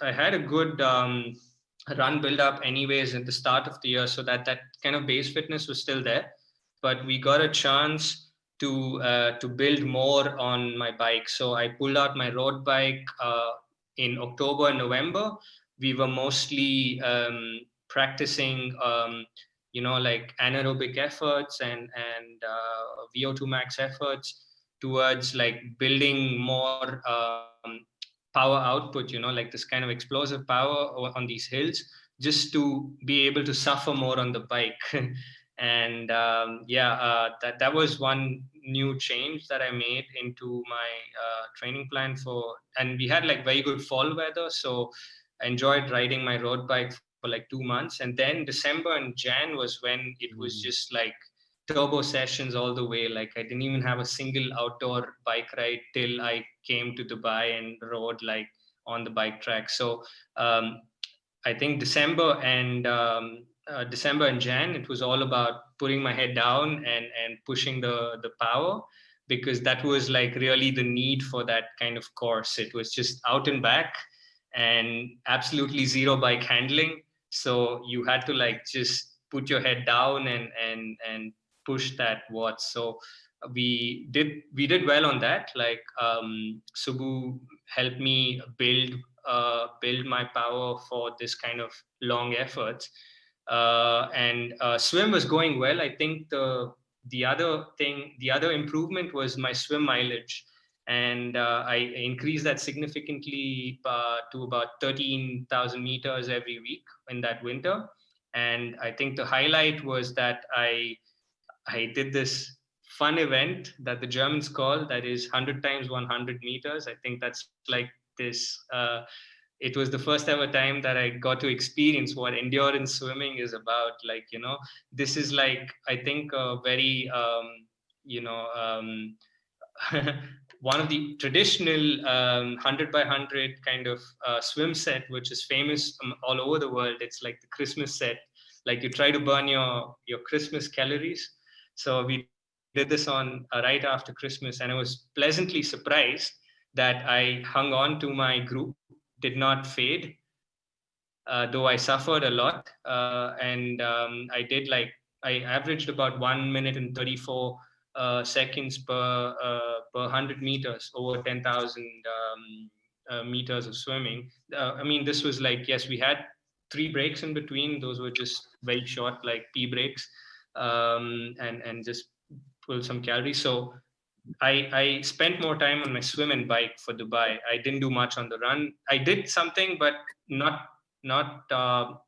had a good run build up anyways at the start of the year, so that kind of base fitness was still there. But we got a chance to build more on my bike. So I pulled out my road bike in October and November. We were mostly practicing like anaerobic efforts and VO2 max efforts towards like building more power output, like this kind of explosive power on these hills, just to be able to suffer more on the bike. And that was one new change that I made into my training plan and we had like very good fall weather, so I enjoyed riding my road bike for like 2 months. And then December and Jan was when it was just like turbo sessions all the way. Like I didn't even have a single outdoor bike ride till I came to Dubai and rode like on the bike track. So I think December and Jan, it was all about putting my head down and pushing the power, because that was like really the need for that kind of course. It was just out and back and absolutely zero bike handling. So you had to like just put your head down and push that watts. So we did well on that. Like Subbu helped me build my power for this kind of long efforts. And swim was going well. I think the other improvement was my swim mileage, and I increased that significantly to about 13,000 meters every week in that winter. And I think the highlight was that I did this fun event that the Germans call, that is 100 times 100 meters. I think that's like this. It was the first ever time that I got to experience what endurance swimming is about. Like, this is like, I think, a very, one of the traditional 100 by 100 kind of swim set, which is famous all over the world. It's like the Christmas set. Like you try to burn your Christmas calories. So we did this on right after Christmas, and I was pleasantly surprised that I hung on to my group, did not fade, though I suffered a lot. I averaged about 1 minute and 34 seconds per 100 meters over 10,000 meters of swimming. I mean, this was like, yes, we had 3 breaks in between. Those were just very short, like pee breaks, and just pull some calories. So I spent more time on my swim and bike for Dubai. I didn't do much on the run. I did something, but not to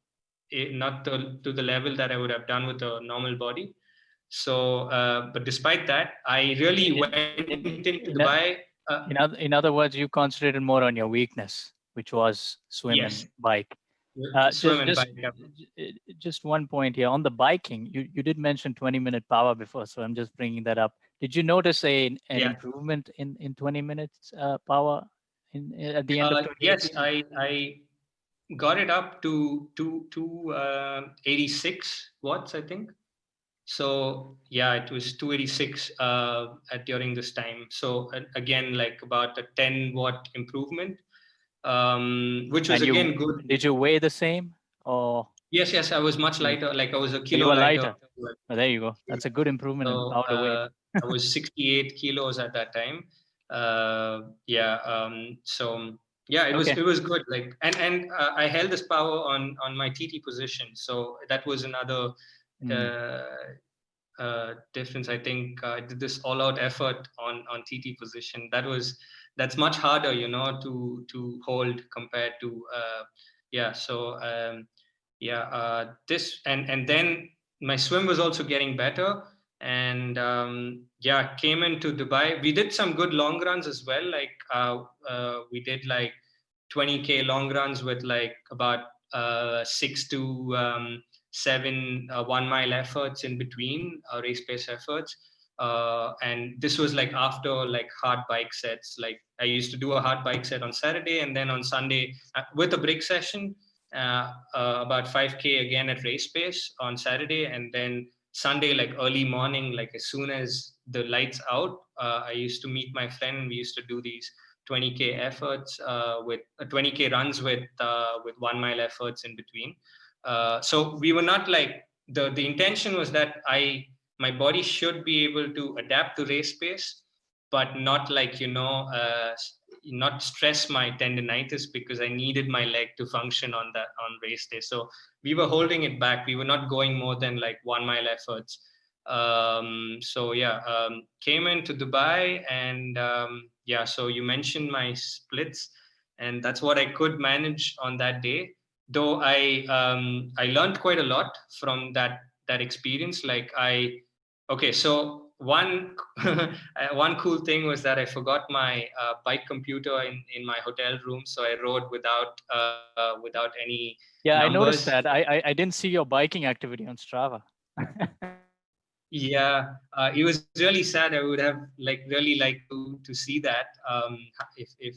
the level that I would have done with a normal body. So, but despite that, I really went into Dubai. In other words, you concentrated more on your weakness, which was swim Yes. and bike. Swim and bike. Just one point here on the biking. You did mention 20-minute power before, so I'm just bringing that up. Did you notice an improvement in 20 minutes power at the end of 2018? Yes, I got it up to 86 watts, I think. So yeah, it was 286 during this time. So again, like about a 10-watt improvement, which was again good. Did you weigh the same or? Yes, I was much lighter. Like I was a kilo you were lighter. Oh, there you go. That's a good improvement in power to weight. I was 68 kilos at that time. So yeah, it was good. Like and I held this power on my TT position. So that was another difference. I think I did this all-out effort on TT position. That's much harder, to hold compared to this and then my swim was also getting better, and came into Dubai. We did some good long runs as well. Like we did like 20K long runs with like about 6 to 7 1 mile efforts in between race pace efforts. And this was like after like hard bike sets. Like I used to do a hard bike set on Saturday, and then on Sunday with a break session, about 5K again at race pace on Saturday, and then Sunday, like early morning, like as soon as the lights out, I used to meet my friend, and we used to do these 20K efforts with 20K runs with 1 mile efforts in between. So we were not like the intention was that my body should be able to adapt to race pace, but not like not stress my tendinitis, because I needed my leg to function on race day. So we were holding it back. We were not going more than like 1 mile efforts. Came into Dubai, and so you mentioned my splits, and that's what I could manage on that day. Though I learned quite a lot from that experience. Like so one cool thing was that I forgot my bike computer in my hotel room, so I rode without any numbers. I noticed that. I didn't see your biking activity on Strava. Yeah, it was really sad. I would have really liked to see that if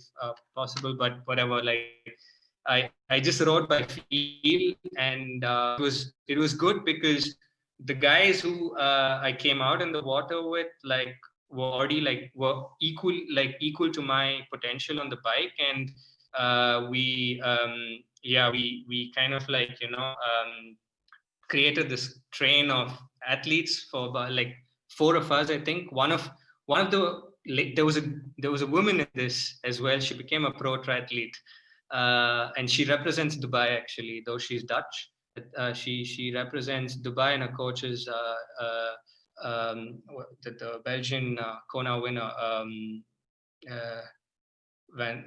possible, but whatever. Like I just rode by feel, and it was good because the guys who I came out in the water with were already were equal to my potential on the bike, and we kind of created this train of athletes for about 4 of us. I think one of the there was a woman in this as well. She became a pro triathlete, and she represents Dubai actually, though she's Dutch. She represents Dubai, and her coach is the Belgian Kona winner,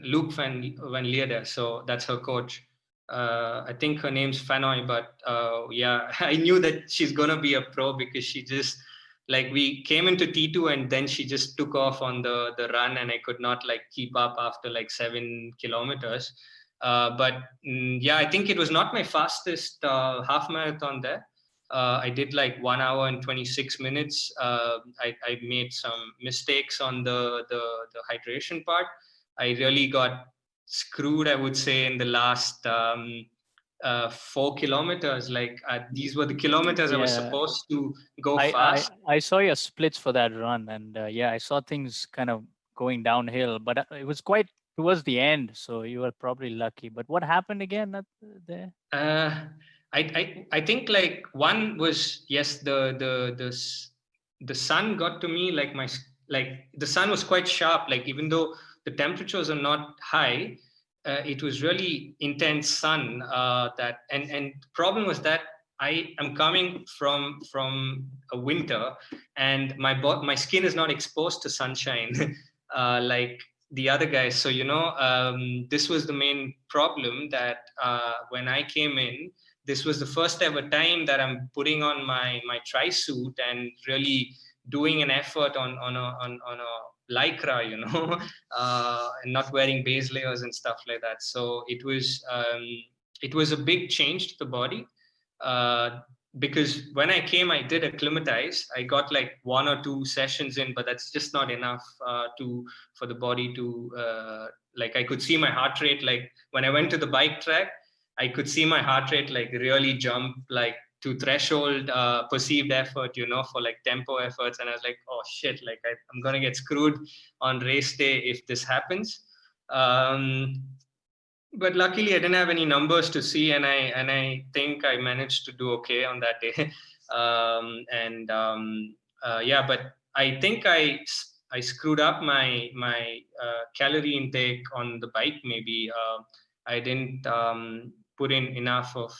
Luke van Lierde. So that's her coach. I think her name's Fanoy, but I knew that she's gonna be a pro because she just we came into T2 and then she just took off on the run, and I could not keep up after 7 kilometers. I think it was not my fastest half marathon there. I did 1 hour and 26 minutes. I made some mistakes on the hydration part. I really got screwed, I would say, in the last 4 kilometers. These were the kilometers I was supposed to go fast. I saw your splits for that run, and I saw things kind of going downhill, but it was quite towards the end, so you were probably lucky. But what happened again there? I think one was, yes, the sun got to me. The sun was quite sharp. Even though the temperatures are not high, it was really intense sun. And problem was that I am coming from a winter, and my skin is not exposed to sunshine like the other guys. So this was the main problem, that when I came in, this was the first ever time that I'm putting on my tri suit and really doing an effort on a lycra, and not wearing base layers and stuff like that. So it was a big change to the body, uh, because when I came, I did acclimatize. I got like 1 or 2 sessions in, but that's just not enough for the body to like. I could see my heart rate, like when I went to the bike track, I could see my heart rate like really jump, like to threshold perceived effort, for like tempo efforts. And I was like, oh shit, like I'm gonna get screwed on race day if this happens. But luckily I didn't have any numbers to see, and I think I managed to do okay on that day. Yeah, but I think I screwed up my calorie intake on the bike. Maybe I didn't put in enough of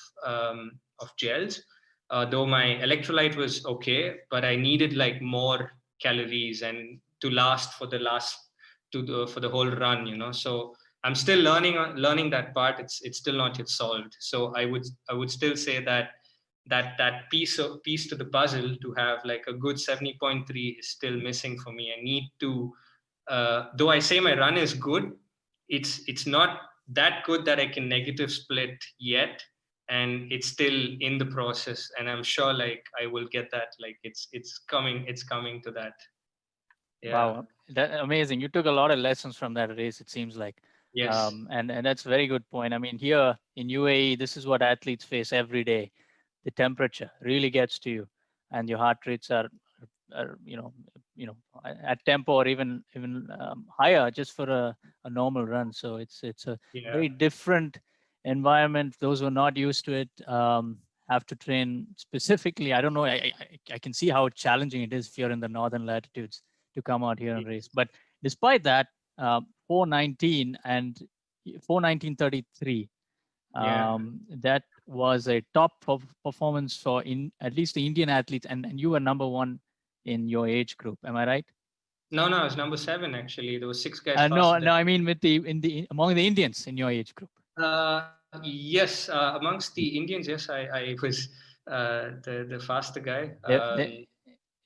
gels, though my electrolyte was okay, but I needed like more calories and to last for for the whole run, so I'm still learning that part. It's still not yet solved. So I would still say that piece to the puzzle to have like a good 70.3 is still missing for me. I need to, though I say my run is good, it's not that good that I can negative split yet, and it's still in the process. And I'm sure like I will get that. Like it's coming to that. Yeah. Wow, that amazing. You took a lot of lessons from that race, it seems like. Yes. And that's a very good point. I mean, here in UAE, this is what athletes face every day. The temperature really gets to you, and your heart rates are at tempo or even higher just for a normal run. So it's a Yeah. very different environment. Those who are not used to it have to train specifically. I don't know. I can see how challenging it is if you're in the northern latitudes to come out here and race. But despite that, 419 and 419.33. Yeah. That was a top performance for at least the Indian athletes, and you were number one in your age group. Am I right? No, I was number 7 actually. There were 6 guys No, faster than I mean among the Indians in your age group. Yes, amongst the Indians, yes, I was the faster guy.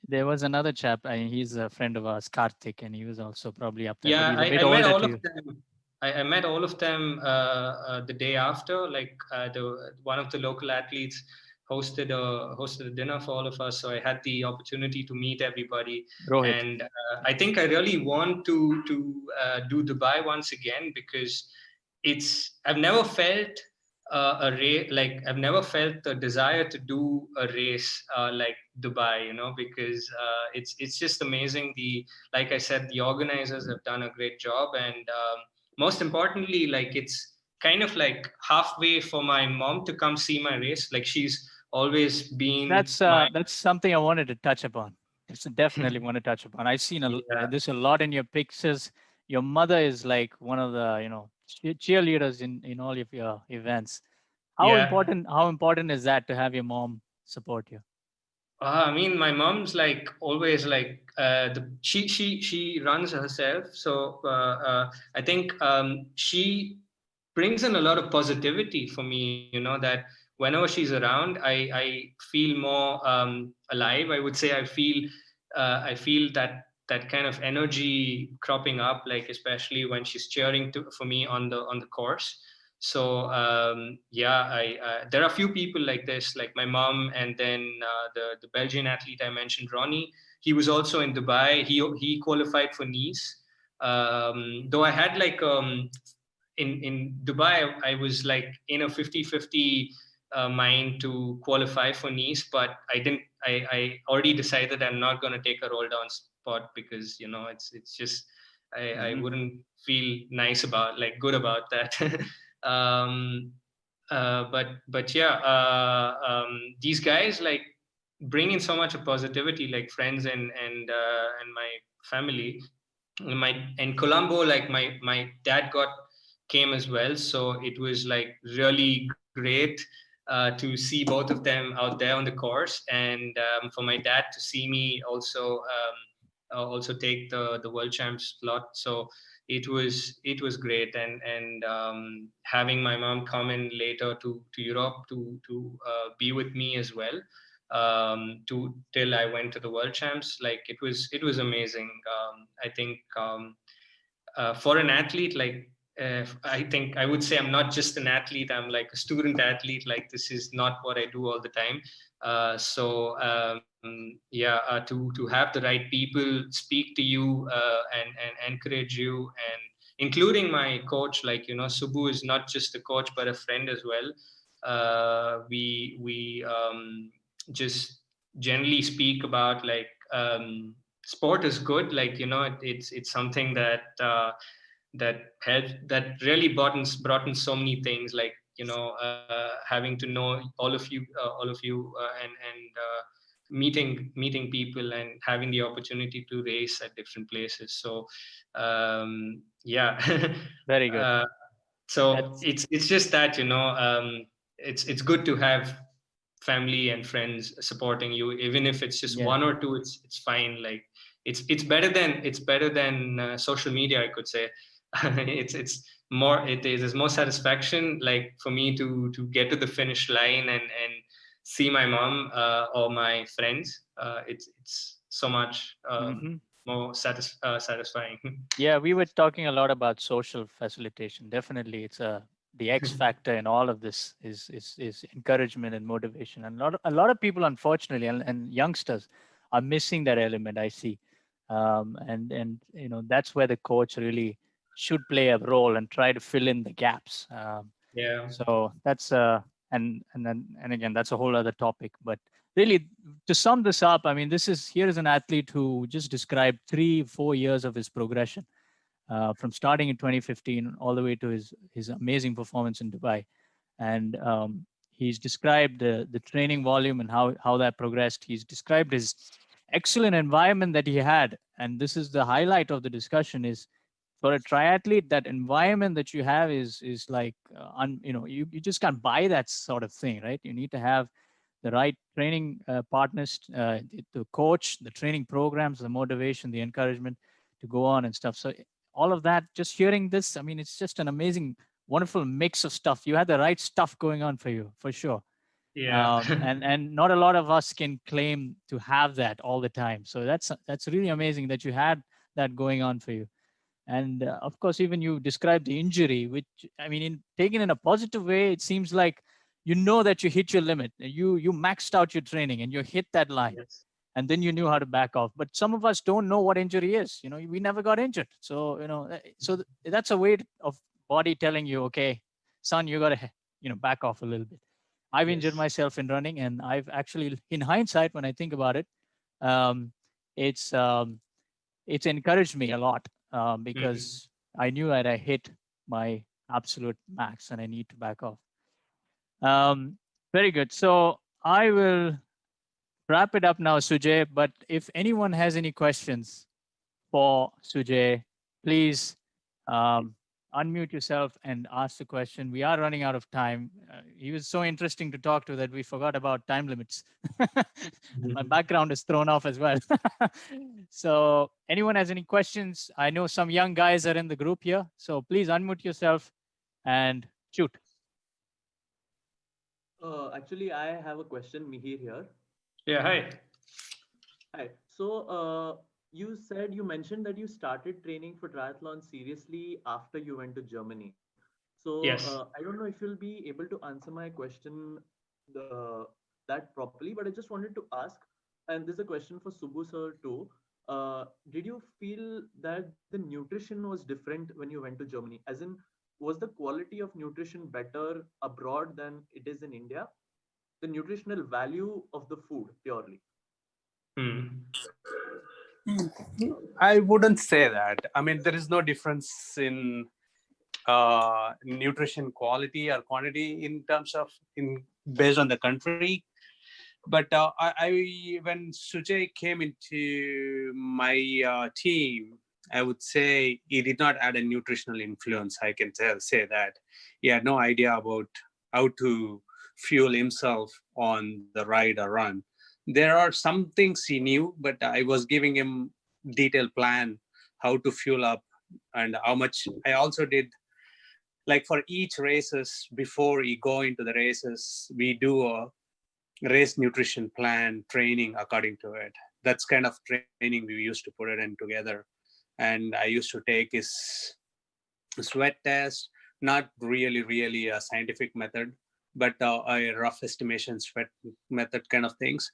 There was another chap. He's a friend of ours, Karthik, and he was also probably up there. Yeah, but he's a bit I met older all to of you. them. I met all of them the day after. Like one of the local athletes hosted a dinner for all of us, so I had the opportunity to meet everybody. Rohit. And I think I really want to do Dubai once again, because I've never felt a race, like I've never felt the desire to do a race like Dubai, because it's just amazing. Like I said, the organizers have done a great job, and most importantly, like it's kind of like halfway for my mom to come see my race. Like she's always been That's something I wanted to touch upon. It's definitely want to touch upon. I've seen this a lot in your pictures. Your mother is like one of the cheerleaders in all of your events. How important is that to have your mom support you? I mean, my mom's like always like she runs herself, so I think she brings in a lot of positivity for me. That whenever she's around, I feel more alive. I would say I feel that kind of energy cropping up, like especially when she's cheering for me on the course. So there are a few people like this, like my mom, and then the Belgian athlete I mentioned, Ronnie. He was also in Dubai. He qualified for Nice. Though I had like in Dubai, I was like in a 50-50 mind to qualify for Nice, but I didn't. I already decided I'm not going to take a roll down spot, because it's just I wouldn't feel good about that. But yeah, these guys like bring in so much of positivity, like friends and my family. In Colombo, like my dad got came as well. So it was like really great to see both of them out there on the course, and for my dad to see me also take the world champs slot. So it was great, and having my mom come in later to Europe to be with me as well, to till I went to the world champs. Like it was amazing. I think for an athlete, like I think I would say I'm not just an athlete. I'm like a student athlete. Like this is not what I do all the time. Yeah, to have the right people speak to you and encourage you, and including my coach. Like Subbu is not just a coach but a friend as well. We just generally speak about like sport is good. Like it's something that really brought in so many things, like having to know all of you and meeting people and having the opportunity to race at different places. So yeah. Very good. uh, so That's it's just that it's good to have family and friends supporting you, even if it's just yeah. one or two. It's fine. Like it's better than social media, I could say. There's more satisfaction, like for me to get to the finish line and see my mom or my friends. It's so much hmm more satisfying. Yeah, we were talking a lot about social facilitation. Definitely, it's the X factor in all of this is encouragement and motivation. And a lot of people, unfortunately, and youngsters are missing that element. I see, and that's where the coach really should play a role and try to fill in the gaps. Yeah. So that's and again, that's a whole other topic. But really, to sum this up, I mean, here is an athlete who just described 3-4 years of his progression, from starting in 2015 all the way to his amazing performance in Dubai. And he's described the training volume and how that progressed. He's described his excellent environment that he had, and this is the highlight of the discussion: is for a triathlete, that environment that you have is like you just can't buy that sort of thing, right? You need to have the right training partners, the coach, the training programs, the motivation, the encouragement to go on and stuff. So all of that, just hearing this, I mean, it's just an amazing, wonderful mix of stuff. You had the right stuff going on for you, for sure. Yeah. And not a lot of us can claim to have that all the time. So that's really amazing that you had that going on for you. And of course, even you described the injury, which, I mean, taken in a positive way, it seems like that you hit your limit. You maxed out your training and you hit that line, Yes. and then you knew how to back off. But some of us don't know what injury is. We never got injured. So that's a way of body telling you, okay, son, you got to back off a little bit. I've injured Yes. myself in running, and I've actually, in hindsight, when I think about it, um, it's um, it's encouraged me a lot, Mhm. because I knew that I hit my absolute max and I need to back off. Um, Very good. So I will wrap it up now, Sujay. But if anyone has any questions for Sujay, please um, unmute yourself and ask the question. We are running out of time. He was so interesting to talk to that we forgot about time limits. And my background is thrown off as well. So anyone has any questions? I know some young guys are in the group here. So please unmute yourself and shoot. Actually, I have a question, Mihir here. Yeah. Hi. Hi. So, you mentioned that you started training for triathlon seriously after you went to Germany. So, Yes. I don't know if you'll be able to answer my question that properly, but I just wanted to ask, and this is a question for Subbu sir too. Did you feel that the nutrition was different when you went to Germany? As in, was the quality of nutrition better abroad than it is in India? The nutritional value of the food purely. Hmm. I wouldn't say that. I mean, there is no difference in nutrition quality or quantity in terms of based on the country. But I when Sujay came into my team, I would say he did not add a nutritional influence. I can say that he had no idea about how to fuel himself on the ride or run. There are some things he knew, but I was giving him detailed plan how to fuel up and how much. I also did, like, for each races, before we go into the races, we do a race nutrition plan training according to it. That's kind of training we used to put it in together. And I used to take his sweat test, not really a scientific method, but a rough estimation sweat method kind of things.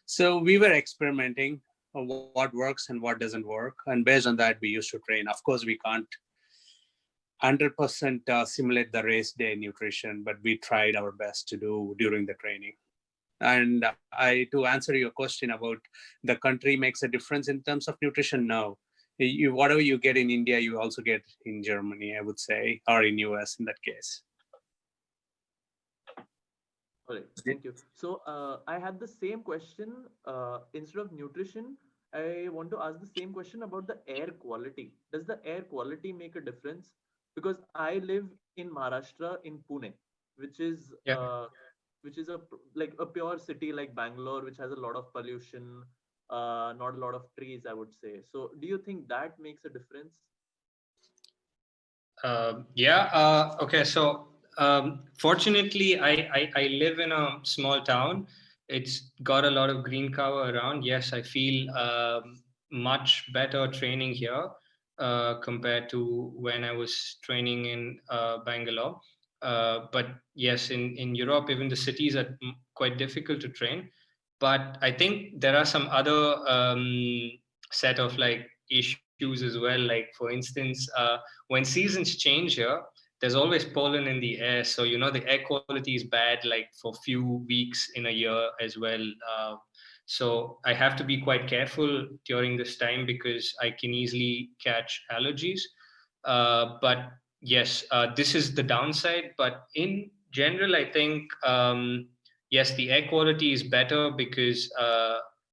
So we were experimenting what works and what doesn't work. And based on that, we used to train. Of course, we can't 100% simulate the race day nutrition, but we tried our best to do during the training. And to answer your question about the country makes a difference in terms of nutrition, no. Whatever you get in India, you also get in Germany, I would say, or in US in that case. All right, thank you. So I had the same question. Instead of nutrition, I want to ask the same question about the air quality. Does the air quality make a difference? Because I live in Maharashtra, in Pune, which is Yeah. like a pure city like Bangalore, which has a lot of pollution, not a lot of trees, I would say. So do you think that makes a difference? Yeah. Okay. So fortunately, I live in a small town. It's got a lot of green cover around. Yes, I feel much better training here compared to when I was training in Bangalore. But yes, in Europe, even the cities are quite difficult to train. But I think there are some other set of like issues as well. Like for instance, when seasons change here, there's always pollen in the air. So, the air quality is bad, like for few weeks in a year as well. So I have to be quite careful during this time because I can easily catch allergies. But yes, this is the downside. But in general, I think, yes, the air quality is better because,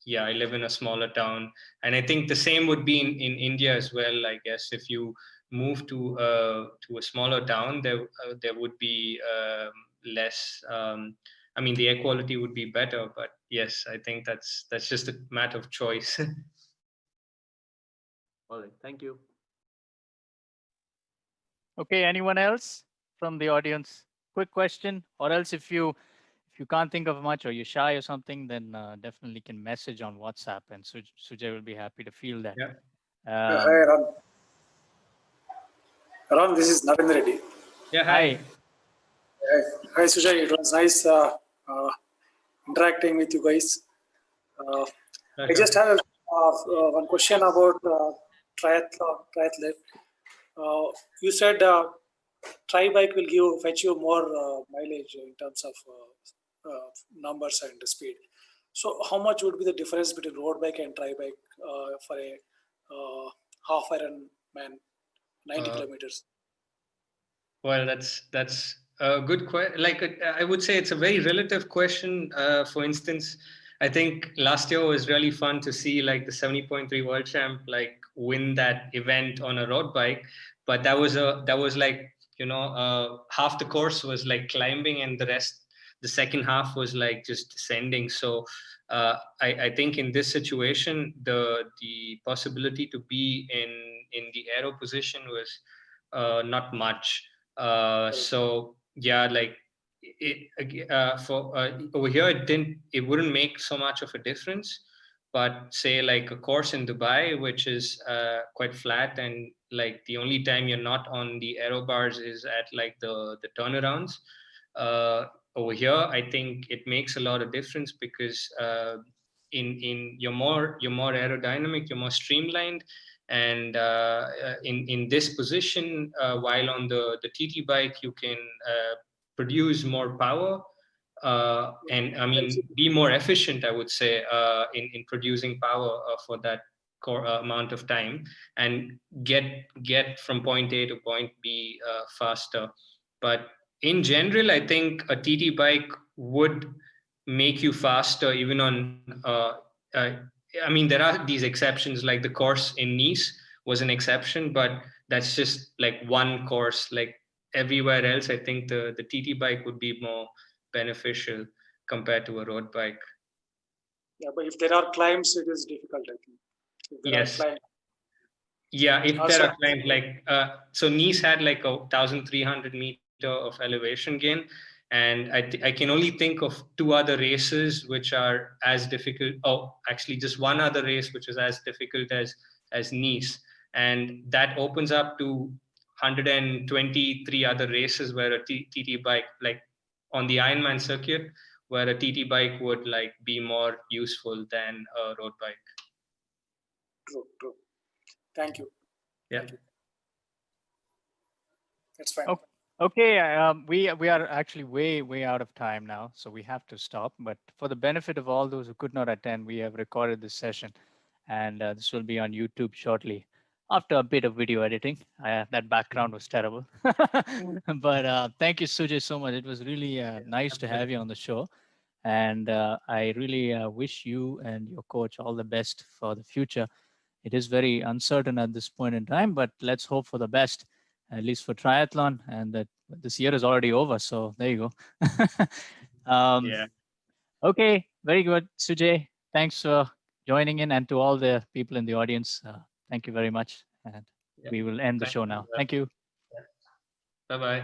yeah, I live in a smaller town. And I think the same would be in India as well. I guess if you move to a smaller town, there would be less. I mean, the air quality would be better, but yes, I think that's just a matter of choice. All right, thank you. Okay, anyone else from the audience? Quick question, or else if you can't think of much or you're shy or something, then definitely can message on WhatsApp, and Sujay will be happy to field that. Yeah. Hi, Ram. Ram, this is Narendra Reddy. Yeah. Hi. Hi, Sujay. It was nice interacting with you guys. I just have one question about triathlete. You said tri-bike will fetch you more mileage in terms of numbers and speed. So how much would be the difference between road bike and tri-bike for a half Ironman, 90 kilometers? Well, that's a good question. Like I would say, it's a very relative question. For instance, I think last year was really fun to see like the 70.3 world champ like win that event on a road bike, but that was like half the course was like climbing and the second half was like just descending. So I think in this situation the possibility to be in the aero position was not much. So yeah, like for over here it wouldn't make so much of a difference, but say like a course in Dubai, which is quite flat, and like the only time you're not on the aero bars is at like the turnarounds. Over here, I think it makes a lot of difference because in you're more aerodynamic, you're more streamlined, and in this position, while on the TT bike, you can produce more power. And I mean, be more efficient, I would say, in producing power for that amount of time, and get from point A to point B faster. But in general, I think a TT bike would make you faster, even on. I mean, there are these exceptions, like the course in Nice, was an exception, but that's just like one course. Like everywhere else, I think the TT bike would be more beneficial compared to a road bike. Yeah, but if there are climbs, it is difficult, I think. If there Yes. are climbs. Yeah, if Also- there are climbs like so Nice had like 1,300 meter of elevation gain, and I can only think of 2 other races which are as difficult. Oh, actually, just one other race which is as difficult as Nice, and that opens up to 123 other races where a TT bike, like on the Ironman circuit, where a TT bike would like be more useful than a road bike. True. Thank you. Yeah. Thank you. That's fine. Okay, we are actually way out of time now, so we have to stop. But for the benefit of all those who could not attend, we have recorded this session, and this will be on YouTube shortly. After a bit of video editing, that background was terrible. But thank you, Sujay, so much. It was really nice to have you on the show, and I really wish you and your coach all the best for the future. It is very uncertain at this point in time, but let's hope for the best, at least for triathlon, and that this year is already over. So there you go. Yeah. Okay, very good, Sujay. Thanks for joining in, and to all the people in the audience, thank you very much. And we will end the show now. Thank you. Bye-bye.